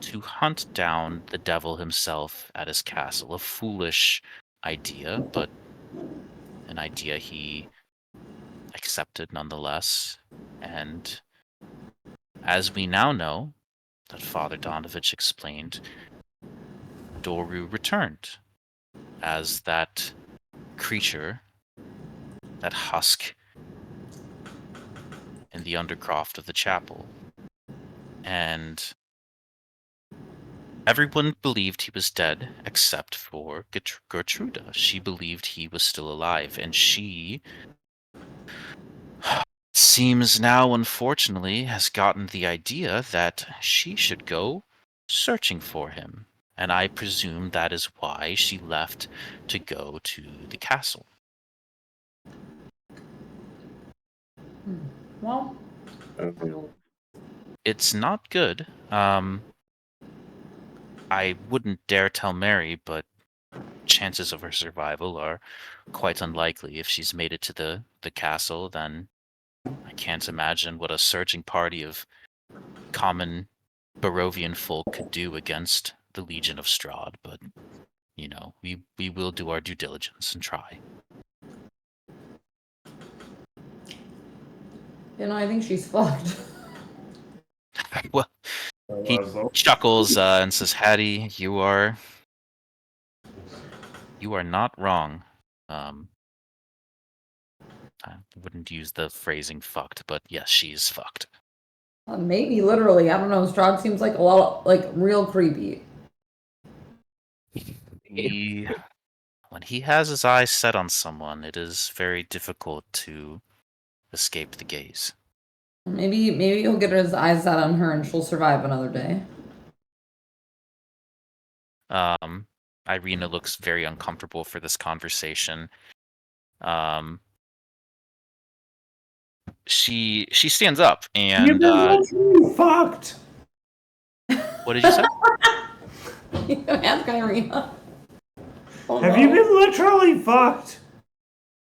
to hunt down the devil himself at his castle. A foolish idea, but an idea he accepted nonetheless. And as we now know, that Father Donovich explained, Doru returned as that creature, that husk in the undercroft of the chapel. And everyone believed he was dead except for Gertruda. She believed he was still alive, and she seems now, unfortunately, has gotten the idea that she should go searching for him. And I presume that is why she left to go to the castle. Well, It's not good. I wouldn't dare tell Mary, but chances of her survival are quite unlikely. If she's made it to the castle, then I can't imagine what a searching party of common Barovian folk could do against the Legion of Strahd, but you know, we will do our due diligence and try. I think she's fucked. Well, he chuckles and says, "Hattie, you are not wrong." I wouldn't use the phrasing "fucked," but yes, she's fucked. Maybe literally. I don't know. Strahd seems like a lot, like real creepy. When he has his eyes set on someone, it is very difficult to escape the gaze. Maybe he'll get his eyes set on her and she'll survive another day. Irina looks very uncomfortable for this conversation. She stands up and You fucked. what did you say? Ask Irina. Oh, Have no. you been literally fucked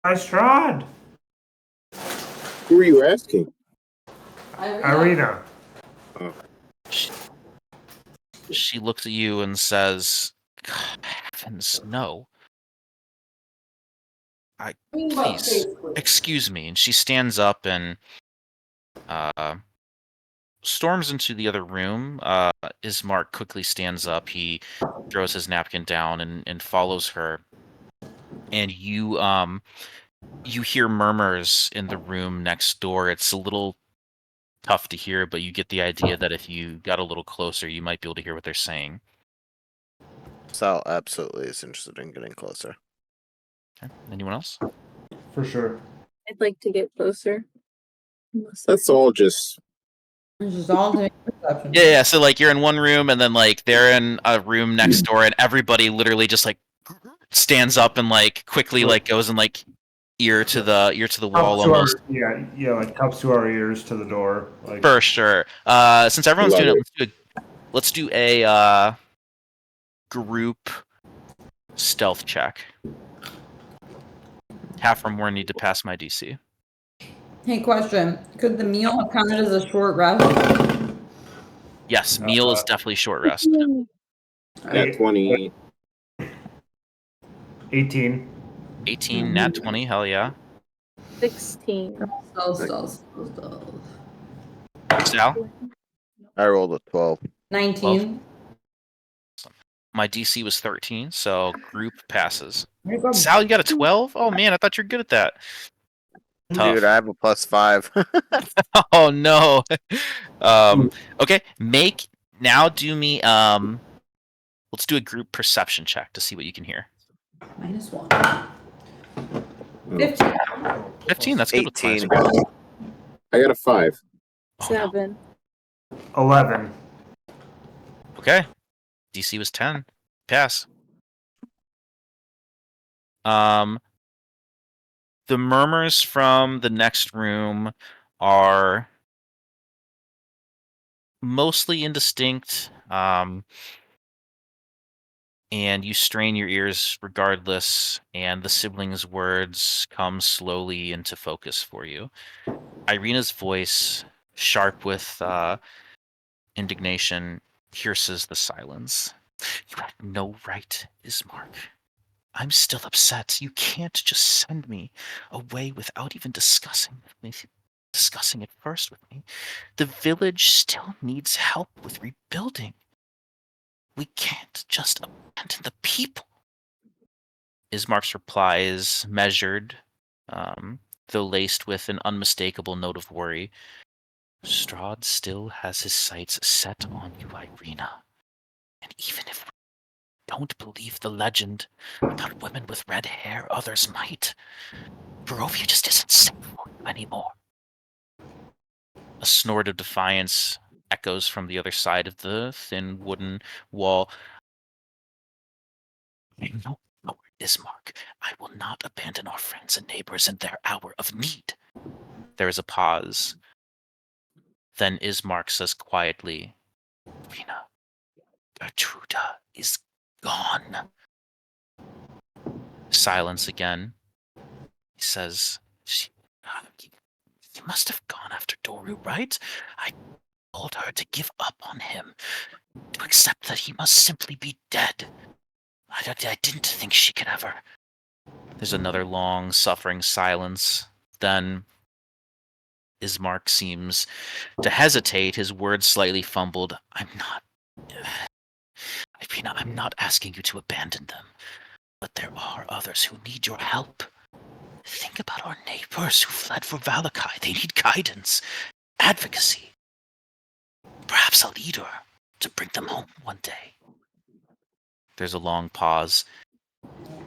by Strahd? Who are you asking? Irina. She looks at you and says, "God, heavens, no. Please, excuse me." And she stands up and storms into the other room. Ismark quickly stands up. He throws his napkin down and follows her. And you hear murmurs in the room next door. It's a little tough to hear, but you get the idea that if you got a little closer, you might be able to hear what they're saying. Sal absolutely is interested in getting closer. Okay. Anyone else? For sure. I'd like to get closer. That's all just It's just all to make perception. Yeah. So like you're in one room, and then like they're in a room next door, and everybody literally just like stands up and like quickly like goes and like ear to the wall almost. Yeah, like cups to our ears to the door. Like For sure. Since everyone's doing it, let's do a group stealth check. Half or more need to pass my DC. Hey, question. Could the meal have counted as a short rest? Yes, meal is definitely short rest. Nat 20. 18. 18, nat 20, hell yeah. 16. Stealth. Sal? I rolled a 12. 19. My DC was 13, so group passes. Here you go. Sal, you got a 12? Oh man, I thought you were good at that. Tough. Dude, I have a +5. Oh no. Okay, do me let's do a group perception check to see what you can hear. -1. Oh, 15. 15, that's good with 18. minus. I got a 5. Oh, no. 7. 11. Okay. DC was 10. Pass. The murmurs from the next room are mostly indistinct. And you strain your ears regardless, and the siblings' words come slowly into focus for you. Irina's voice, sharp with indignation, pierces the silence. You had no right, Ismark. I'm still upset. You can't just send me away without even discussing it first with me. The village still needs help with rebuilding. We can't just abandon the people. Ismark's reply is measured, though laced with an unmistakable note of worry. Strahd still has his sights set on you, Irina. And even if we don't believe the legend about women with red hair, others might. Barovia just isn't safe for you anymore. A snort of defiance echoes from the other side of the thin wooden wall. I know where Ismark. I will not abandon our friends and neighbors in their hour of need. There is a pause. Then Ismark says quietly, Rina, Gertruda is gone. Silence again. He says, you must have gone after Doru, right? I told her to give up on him, to accept that he must simply be dead. I didn't think she could ever. There's another long, suffering silence. Then Ismark seems to hesitate, his words slightly fumbled. Irina, I'm not asking you to abandon them, but there are others who need your help. Think about our neighbors who fled for Valakai. They need guidance, advocacy, perhaps a leader to bring them home one day. There's a long pause,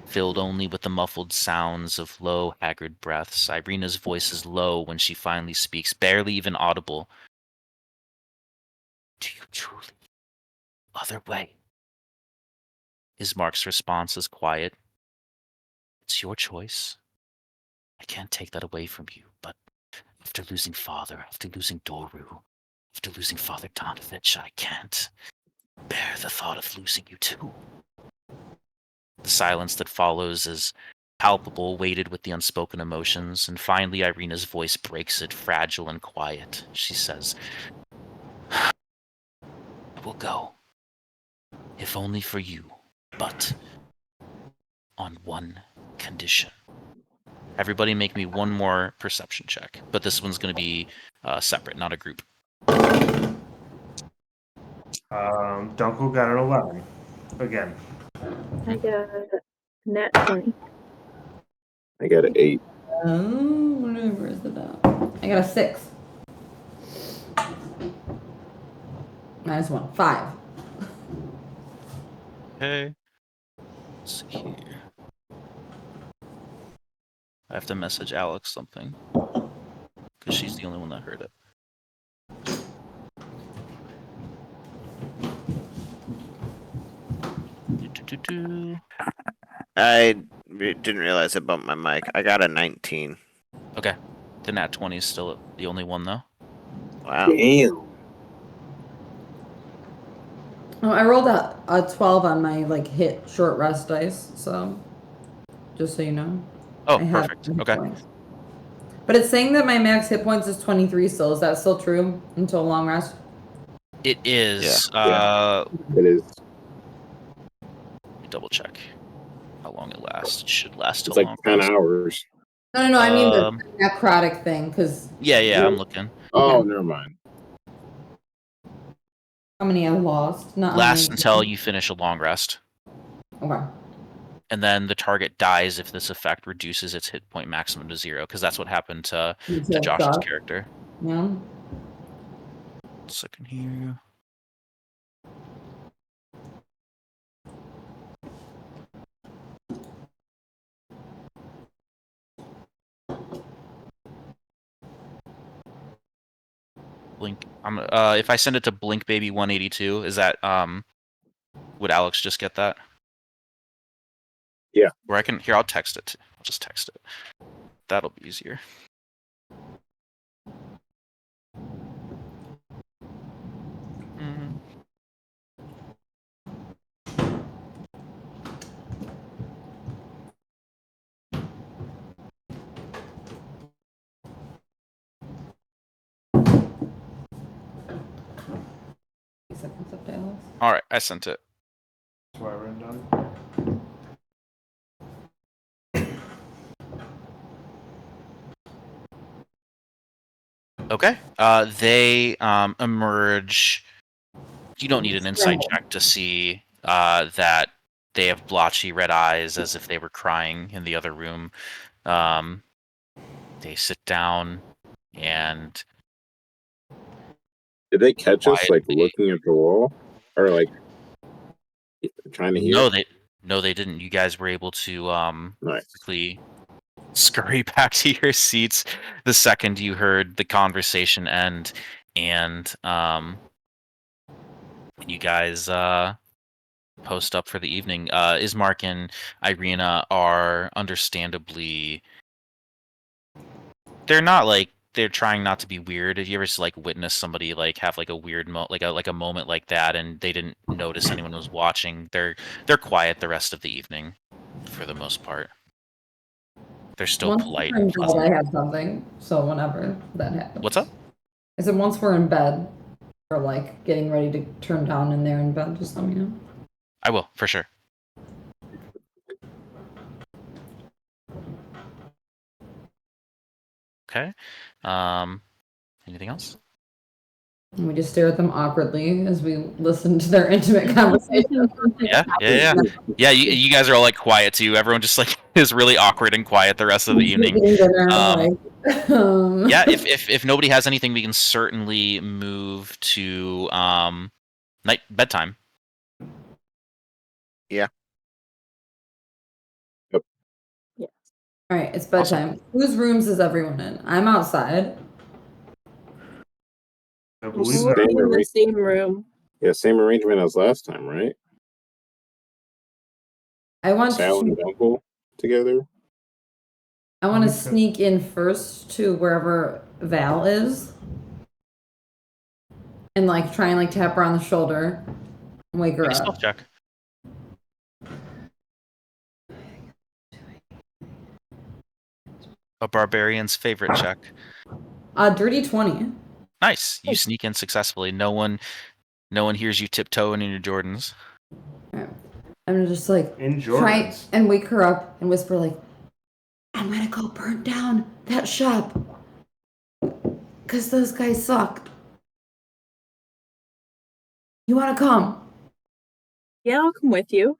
filled only with the muffled sounds of low, haggard breaths. Irina's voice is low when she finally speaks, barely even audible. Do you truly? Other way? Ismark's response is quiet. It's your choice. I can't take that away from you, but after losing Father, after losing Doru, after losing Father Donovich, I can't bear the thought of losing you too. The silence that follows is palpable, weighted with the unspoken emotions, and finally Irina's voice breaks it, fragile and quiet. She says, I will go, if only for you, but on one condition. Everybody make me one more perception check, but this one's going to be separate, not a group. Dunkel got an 11. Again. I got nat 20. I got an 8. Whatever is it at? I got a 6. -1. 5. Okay. Let's see here. I have to message Alex something, because she's the only one that heard it. I didn't realize I bumped my mic. I got a 19. Okay. The nat 20 is still the only one, though. Wow. Damn. Oh, I rolled a 12 on my hit short rest dice, so just so you know. Oh, I had perfect. hit Okay. points. But it's saying that my max hit points is 23 still. Is that still true until long rest? It is. Yeah. It is. Let me double check how long it lasts. It should last It's till like long 10 rest. hours. No. I mean the necrotic thing, because Yeah, I'm looking. Oh, never mind. how many I lost? Not how Lasts many. until you finish a long rest. Okay. And then the target dies if this effect reduces its hit point maximum to 0, because that's what happened to Josh's character. Yeah. Second here. Blink. If I send it to Blink Baby 182, is that would Alex just get that? Yeah. Or I'll text it. I'll just text it. That'll be easier. All right, I sent it. That's why I ran down. Okay. They emerge. You don't need an insight check to see that they have blotchy red eyes as if they were crying in the other room. They sit down and Did they catch us quietly. looking at the wall, or trying to hear? No, they didn't. You guys were able to Nice. quickly scurry back to your seats the second you heard the conversation end, and you guys post up for the evening. Ismark and Irina are understandably. They're not they're trying not to be weird. Have you ever witness somebody have a weird a moment like that, and they didn't notice anyone was watching? They're quiet the rest of the evening, for the most part. They're still Once polite we're and in bed, pleasant. I have something. So whenever that happens. What's up? I said once we're in bed, or getting ready to turn down and they're in bed, just let me know. I will, for sure. Okay. Anything else? And we just stare at them awkwardly as we listen to their intimate conversation. Yeah. You guys are all quiet too. Everyone just is really awkward and quiet the rest of the evening. Yeah. If nobody has anything, we can certainly move to bedtime. Yeah. Yep. Yeah. All right, it's bedtime. Awesome. Whose rooms is everyone in? I'm outside. I believe We're that. in the same room. Yeah, same arrangement as last time, right? I want Sal and to. Uncle together. I want to sneak in first to wherever Val is, and try and tap her on the shoulder, and wake her Make a up. stealth check. A barbarian's favorite check. Dirty 20. Nice. You sneak in successfully. No one hears you tiptoeing in your Jordans. Right. I'm just In try Jordans. and wake her up and whisper I'm gonna go burn down that shop because those guys suck. You want to come? Yeah, I'll come with you.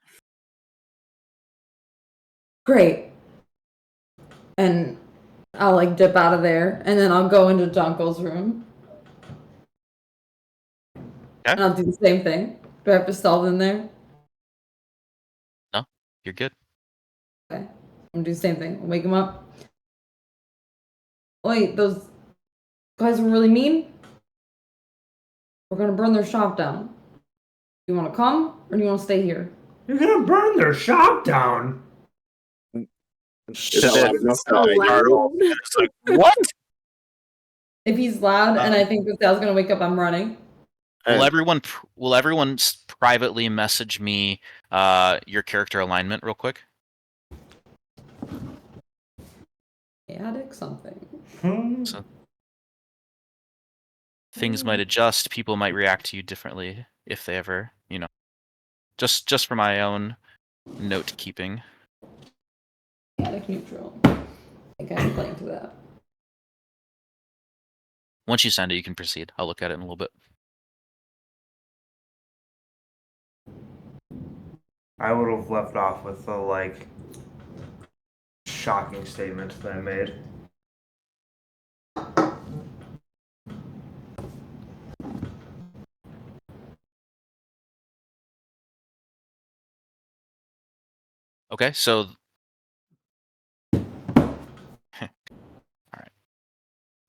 Great. And I'll dip out of there, and then I'll go into Jonko's room. Okay. And I'll do the same thing. Do I have to stealth in there? No, you're good. Okay. I'm gonna do the same thing. Wake him up. Wait, those guys were really mean? We're gonna burn their shop down. You wanna come, or do you wanna stay here? You're gonna burn their shop down. Is that loud enough So that I hear it? loud. It's what? If he's loud and I think that Sal's gonna wake up, I'm running. Will everyone privately message me your character alignment real quick? Chaotic something. So things might adjust. People might react to you differently if they ever, just for my own note keeping. Chaotic neutral. I think I'm playing to that. Once you send it, you can proceed. I'll look at it in a little bit. I would have left off with the shocking statement that I made. Okay, so all right.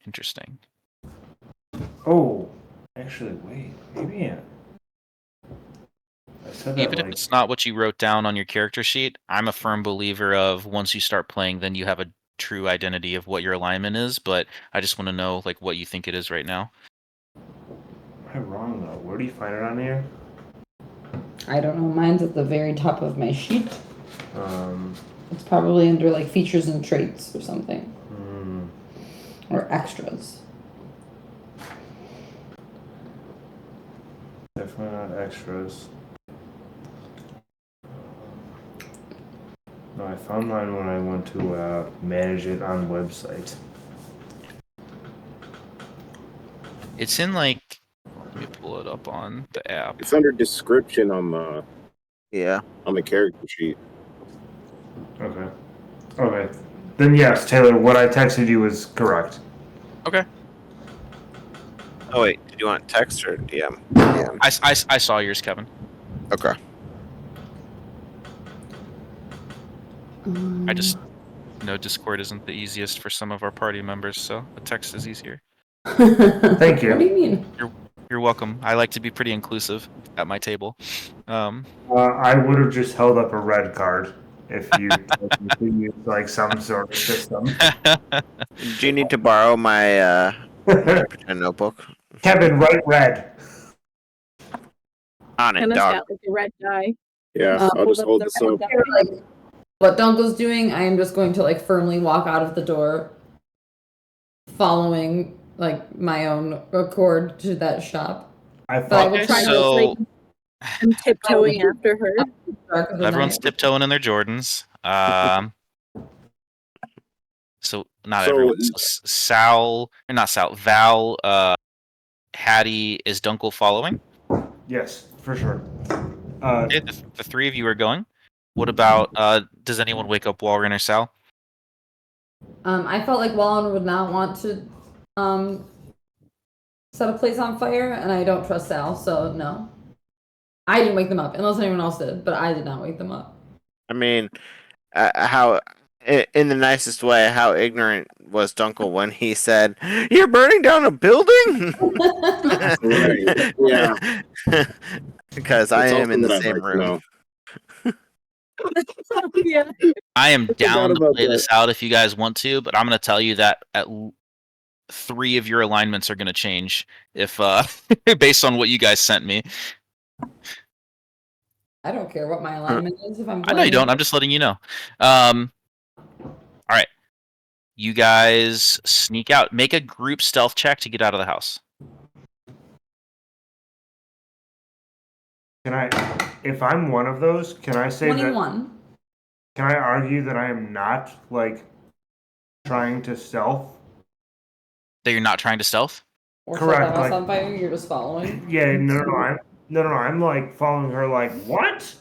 Interesting. Oh, actually, wait. Maybe I said that Even if it's not what you wrote down on your character sheet, I'm a firm believer of once you start playing, then you have a true identity of what your alignment is, but I just want to know what you think it is right now. Am I wrong though? Where do you find it on here? I don't know. Mine's at the very top of my sheet. Um, It's probably under features and traits or something. hmm. Or extras. Definitely not extras. No, I found mine when I went to manage it on website. It's in let me pull it up on the app. It's under description on the Yeah. character sheet. Okay. Okay. Then yes, Taylor, what I texted you was correct. Okay. Oh wait, did you want text or DM? DM. I saw yours, Kevin. Okay. I just know Discord isn't the easiest for some of our party members, so a text is easier. Thank you. What do you mean? You're welcome. I like to be pretty inclusive at my table. I would have just held up a red card if you used some sort of system. Do you need to borrow my pretend notebook? Kevin, write red. On it, Kenna's dog. got a red die. Yeah, I'll just hold the this red up. die. What Dunkel's doing, I am just going to firmly walk out of the door, following my own accord to that shop. I But I thought will try so I'm tiptoeing after her. to. everyone's tiptoeing in their Jordans. So not So- everyone. So Sal, or not Sal. Val, Hattie, is Dunkel following? yes, for sure. Okay, the three of you are going. What about does anyone wake up Walren or Sal? I felt like Wallen would not want to set a place on fire, and I don't trust Sal, so no. I didn't wake them up, unless anyone else did, but I did not wake them up. I mean, how in the nicest way, how ignorant was Dunkel when he said, "You're burning down a building"? Right. Yeah. Because I It's am in also the what I'd same like to room. know. Yeah. I am down to about play that. this out if you guys want to, but I'm going to tell you that three of your alignments are going to change if based on what you guys sent me. I don't care what my alignment is if I'm I playing. know you don't. I'm just letting you know. All right. You guys sneak out. Make a group stealth check to get out of the house. Can I, if I'm one of those, can I say that? 21. Can I argue that I am not trying to stealth? That you're not trying to stealth? Or Correct, set the house like- on fire, you're just following. Yeah, no, I'm following her what?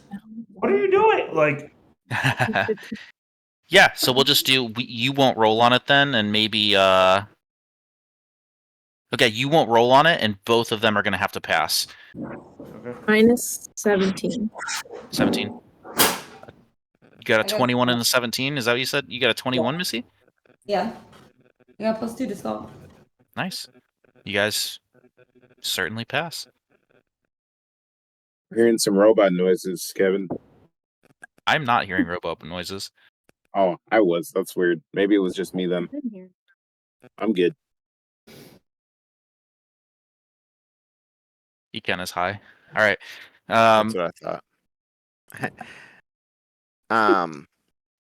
What are you doing? Yeah, so we'll just do you won't roll on it then, and maybe okay, you won't roll on it, and both of them are gonna have to pass. Okay. Minus 17. 17. You got a I got 21 and a 17. Is that what you said? You got a 21, Missy? Yeah. I got +2 to stealth. Nice. You guys certainly pass. Hearing some robot noises, Kevin. I'm not hearing robot noises. Oh, I was. That's weird. Maybe it was just me then. In here. I'm good. Pecan is high. All right. That's what I thought.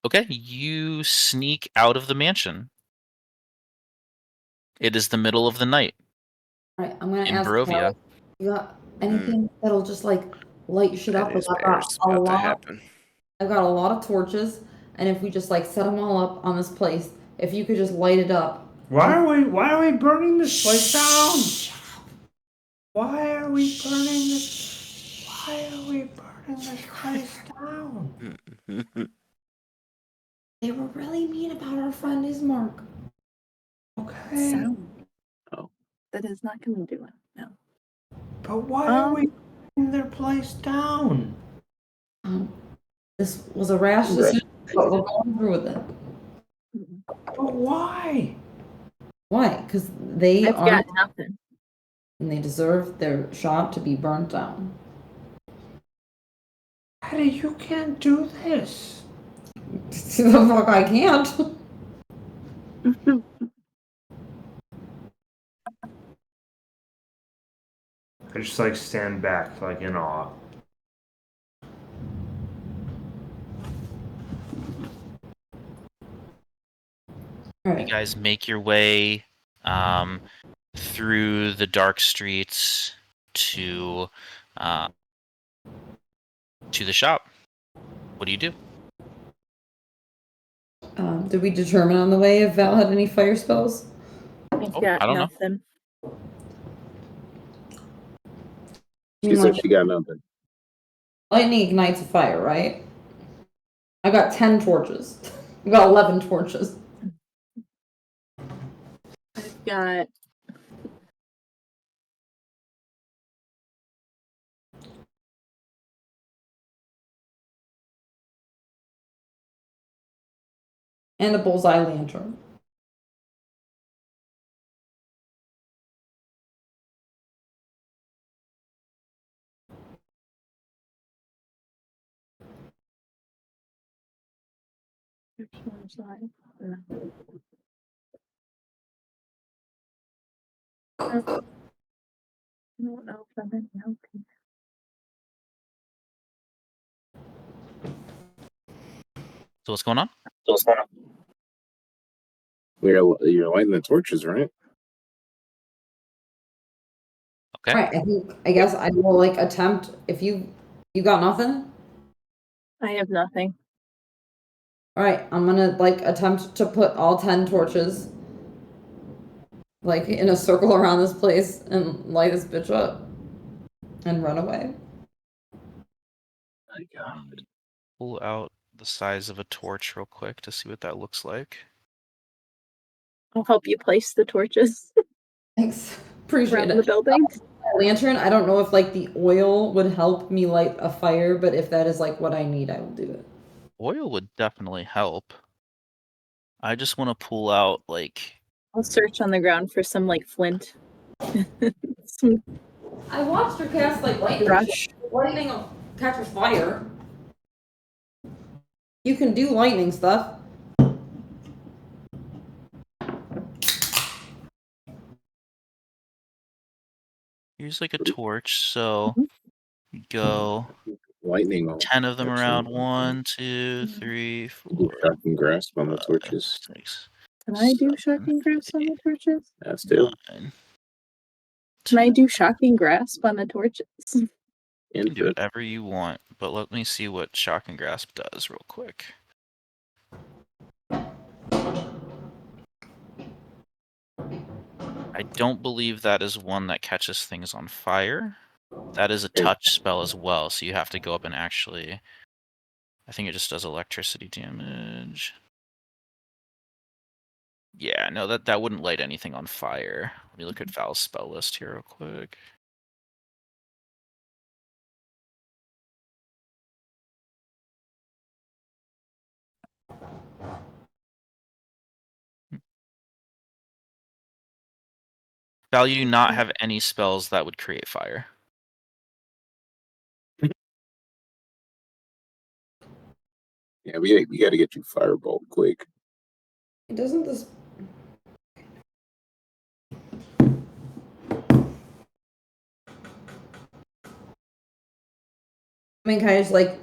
Okay, you sneak out of the mansion. It is the middle of the night All right, I'm gonna in ask Barovia. Cal, you got anything that'll just like light shit up? Eddie's I've Bear got is a about to lot. happen. I've got a lot of torches, and if we just like set them all up on this place, if you could just light it up. Why are we burning this place down? Why are we burning this place down? They were really mean about our friend Ismark. Okay. Sound. Oh. That is not going to do it. No. But why are we burning their place down? This was a rash decision, but we're going through with it. But why? Why? Because they I've aren't, got nothing. and they deserve their shop to be burnt down. Eddie, you can't do this. The fuck I can't. I just like stand back, like in awe. All You right. guys make your way through the dark streets to the shop. What do you do? Did we determine on the way if Val had any fire spells? I've Oh, got I don't know. nothing. She said she got nothing. Lightning ignites a fire, right? I got 10 torches. I got 11 torches. I've got And a bullseye lantern. I don't know if I'm any help here. So what's going on? You're lighting the torches, right? Okay. Alright, I guess I will like attempt if you got nothing? I have nothing. Alright, I'm gonna like attempt to put all 10 torches like in a circle around this place and light this bitch up and run away. My God. Pull out the size of a torch real quick to see what that looks like. I'll help you place the torches Thanks. Appreciate around it. the building. Lantern, I don't know if like the oil would help me light a fire, but if that is like what I need, I will do it. Oil would definitely help. I just want to pull out like I'll search on the ground for some like flint. Some I watched her cast like lightning. brush. Lightning catches fire. You can do lightning stuff. here's like a torch, so you go Lightning will 10 of them catch around. them. 1, 2, 3, You 4, do shocking grasp on the 5, torches. 6, Can I do 7, shocking grasp on the torches? That's still 9. Can I do shocking grasp on the torches? You can do input. whatever you want, but let me see what Shock and Grasp does real quick. I don't believe that is one that catches things on fire. That is a Okay. touch spell as well, so you have to go up and actually... I think it just does electricity damage. Yeah, no, that wouldn't light anything on fire. Let me look at Val's spell list here real quick. Val, you do not have any spells that would create fire. Yeah, we got to get you firebolt quick. Doesn't this mean, can I just like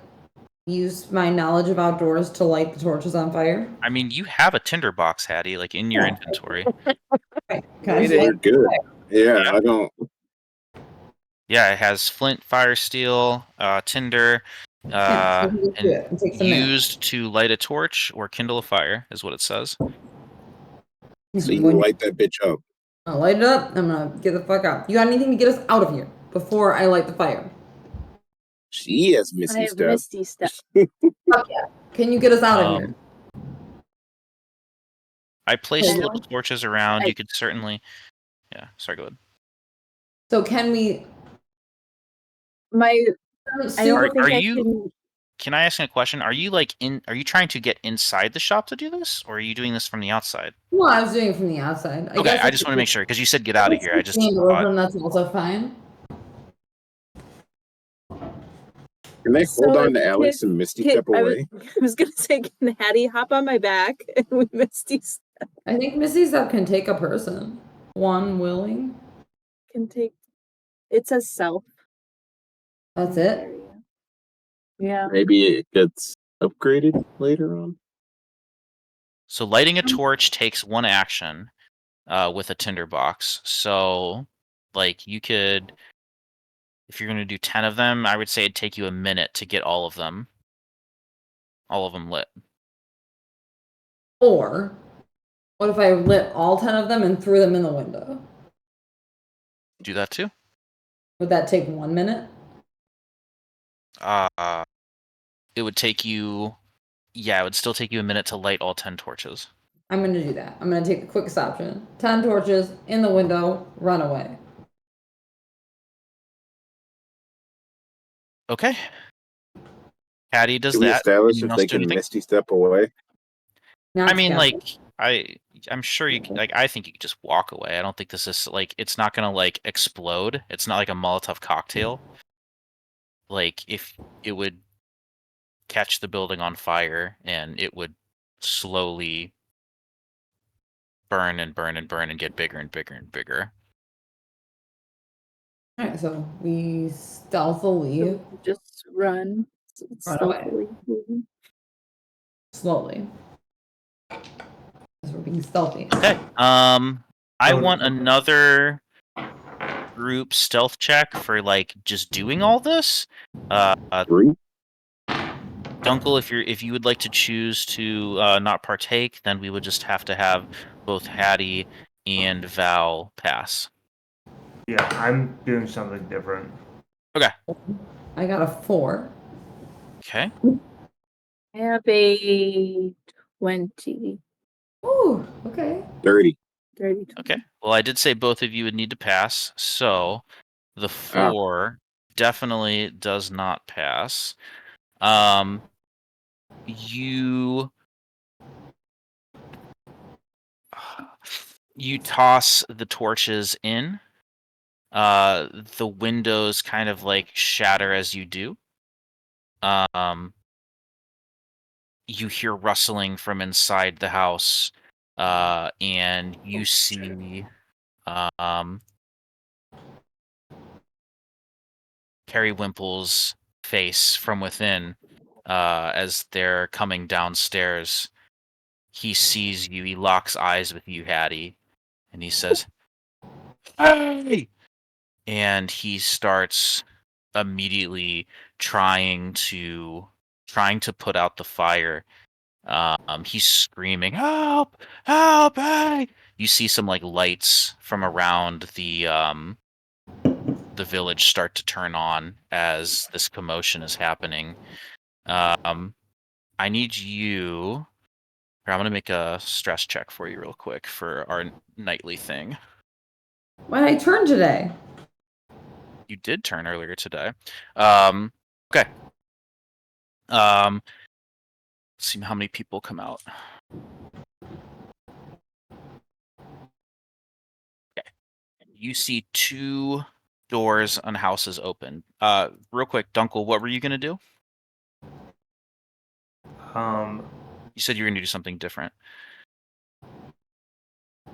use my knowledge of outdoors to light the torches on fire? I mean, you have a tinderbox, Hattie, like in your Yeah. inventory. Right. Can I just It We're light good. Yeah, Yeah. I don't. Yeah, it has flint, fire, steel, tinder, Yeah, we can just do and it. It takes a minute. used to light a torch or kindle a fire, is what it says. So you When light that bitch up. I'll light it up, I'm gonna get the fuck out. You got anything to get us out of here before I light the fire? She has I Misty have Step. Misty Step. Fuck yeah. Can you get us out of here? I placed Okay. little torches around. I- You could certainly. Yeah, sorry, go ahead. So can we? I don't Are think I you- can. Can I ask a question? Are you Are you trying to get inside the shop to do this, or are you doing this from the outside? Well, I was doing it from the outside. Okay, guess I just want to make sure because you said get out of here. I just Vandalism, that's also fine. Can they hold So on to if- Alex and Misty Kid, Step away? I was gonna say, can Hattie hop on my back and we Misty Step I think Misty Step can take a person. One willing. can take. It says self. That's it. area. Yeah. Maybe it gets upgraded later on. So lighting a torch takes one action with a tinderbox. So, like, you could, if you're going to do 10 of them, I would say it'd take you a minute to get all of them lit. Or what if I lit all 10 of them and threw them in the window? Do that too. Would that take 1 minute? It would take you, yeah, it would still take you a minute to light all 10 torches. I'm gonna do that. I'm gonna take the quickest option. 10 torches in the window, run away. Okay. Hattie does Can we that. establish Anyone if else they do can anything? Misty Step away? Not I mean, scaffold. like, I'm sure you can, like, I think you could just walk away. I don't think this is, like, it's not gonna, like, explode. It's not like a Molotov cocktail. Like, if it would catch the building on fire and it would slowly burn and burn and burn and get bigger and bigger and bigger. Alright, so we stealthily, Just run. Run away. Stealthily. slowly. Because we're being stealthy. Okay. I Oh, want okay. another group stealth check for like just doing all this. 3? Dunkel, if you would like to choose to not partake, then we would just have to have both Hattie and Val pass. Yeah, I'm doing something different. Okay. I got a 4. Okay. I have a 20. Ooh, okay. 30. 30. Okay. Well, I did say both of you would need to pass, so the 4 definitely does not pass. You toss the torches in. The windows kind of like shatter as you do. You hear rustling from inside the house, and you see Periwimple's face from within as they're coming downstairs. He sees you. He locks eyes with you, Hattie, and he says, "Hey!" And he starts immediately trying to put out the fire. He's screaming, "Help! Help! Hey!" You see some like lights from around the village start to turn on as this commotion is happening. I need you. Here, I'm gonna make a stress check for you real quick for our nightly thing. When I turned today. You did turn earlier today. Okay. Let's see how many people come out. Okay. You see 2 doors on houses open. Real quick, Dunkel, what were you gonna do? You said you were gonna do something different.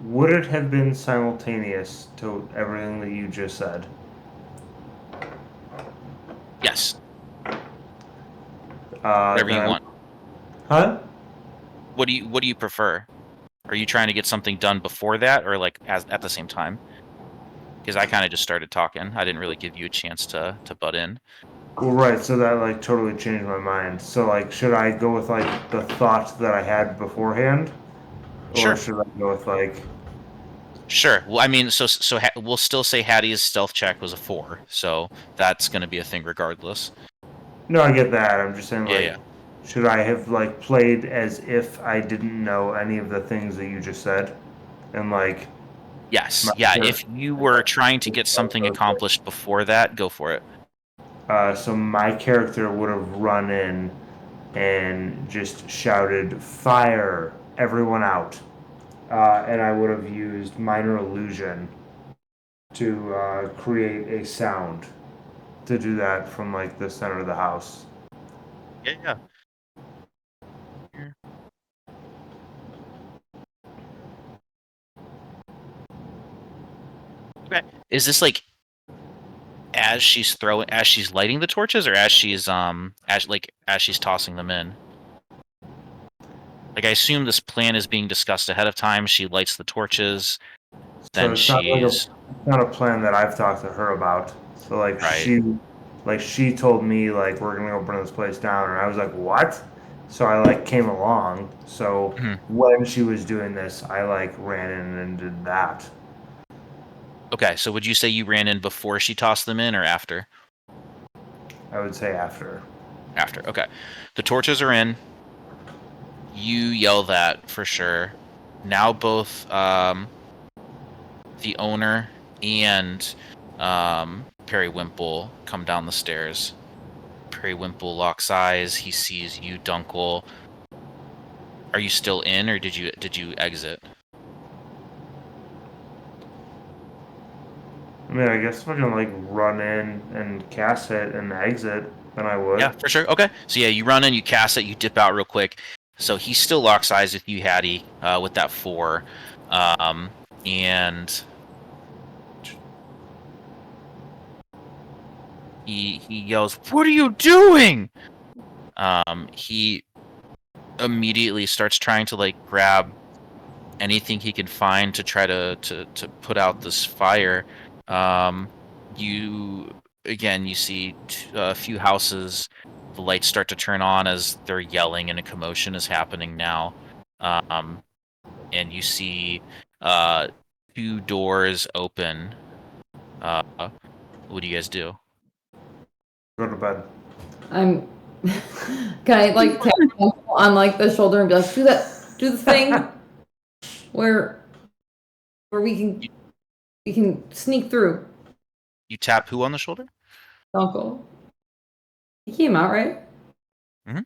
Would it have been simultaneous to everything that you just said? Yes. Whatever then you I- want. Huh? What do you prefer? Are you trying to get something done before that, or like at the same time? Because I kind of just started talking. I didn't really give you a chance to butt in. Well, right. So that like totally changed my mind. So like, should I go with like the thought that I had beforehand, or Sure. should I go with like? Sure. Well, I mean, we'll still say Hattie's stealth check was a 4, so that's going to be a thing regardless. No, I get that. I'm just saying Yeah, like, yeah. should I have like played as if I didn't know any of the things that you just said, and like Yes. my Yeah. char- If you were trying to get something accomplished before that, go for it. so my character would have run in and just shouted, "Fire! Everyone out!" And I would have used minor illusion to create a sound to do that from like the center of the house. Yeah, yeah. Here. Okay. Is this like as she's lighting the torches, or as she's tossing them in? Like, I assume this plan is being discussed ahead of time. She lights the torches, So then it's not like she's it's not a plan that I've talked to her about. So right. she told me like we're gonna go burn this place down, and I was like, what? So I like came along. So Mhm. when she was doing this, I like ran in and did that. Okay, so would you say you ran in before she tossed them in, or after? I would say after. After. Okay. The torches are in. You yell that for sure. Now both the owner and Periwinkle come down the stairs. Periwinkle locks eyes. He sees you, Dunkel. Are you still in, or did you exit? I mean, I guess if I can like run in and cast it and exit, then I would. Yeah, for sure. Okay. So yeah, you run in, you cast it, you dip out real quick. So he still locks eyes with you, Hattie, with that 4. And he yells, "What are you doing?" He immediately starts trying to like grab anything he can find to try to put out this fire. You again, you see a few houses. The lights start to turn on as they're yelling, and a commotion is happening now. Um, and you see 2 doors open. What do you guys do? Go to bed. I'm. Can I like tap him on like the shoulder and be like, do the thing where we can sneak through. You tap who on the shoulder? Uncle. He came out, right? Mhm.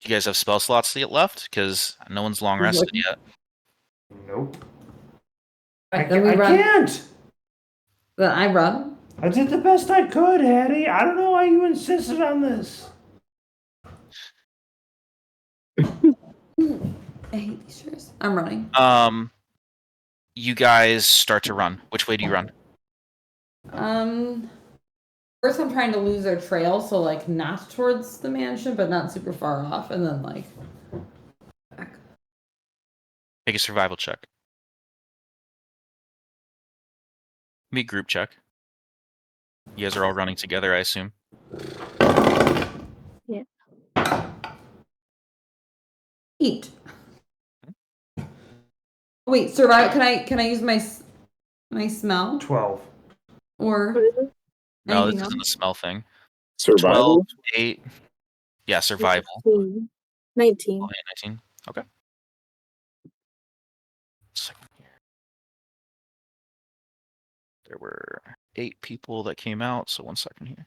Do you guys have spell slots left? Because no one's long He's rested looking. yet. Nope. Right, then we I run. can't. Then I run. I did the best I could, Hattie. I don't know why you insisted on this. I hate these shirts. I'm running. You guys start to run. Which way do you run? First I'm trying to lose their trail, so like not towards the mansion, but not super far off, and then like back. Make a survival check. Make group check. You guys are all running together, I assume. Yeah. Eat. Wait, survive. Can I use my smell 12. or What is it? No, anything this else? isn't a smell thing. Survival? 12, 8. Yeah, survival. 19. 19. 19. Okay. Second here. There were 8 people that came out, so 1 second here.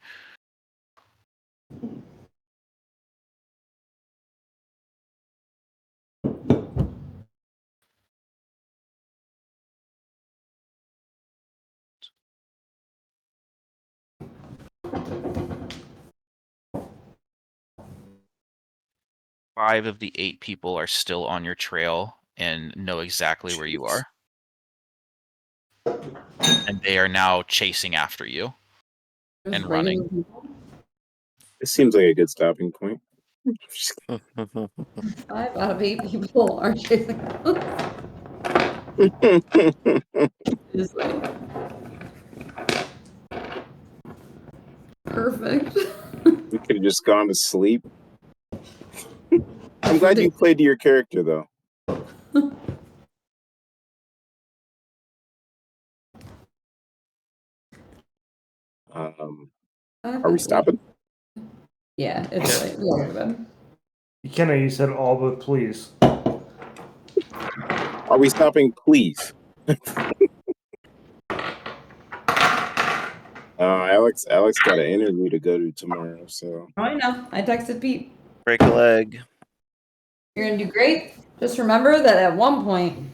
Five of the 8 people are still on your trail and know exactly where you are. and they are now chasing after you. Just And regular running. people. It seems like a good stopping point. 5 out of 8 people are chasing us. It's like perfect. We could have just gone to sleep. I'm glad you played to your character, though. Are we stopping? Yeah, it's late. We gotta go to bed. McKenna, you said all but please. Are we stopping, please? Alex got an interview to go to tomorrow, so Oh, I know. I texted Pete. Break a leg. You're gonna do great. Just remember that at one point,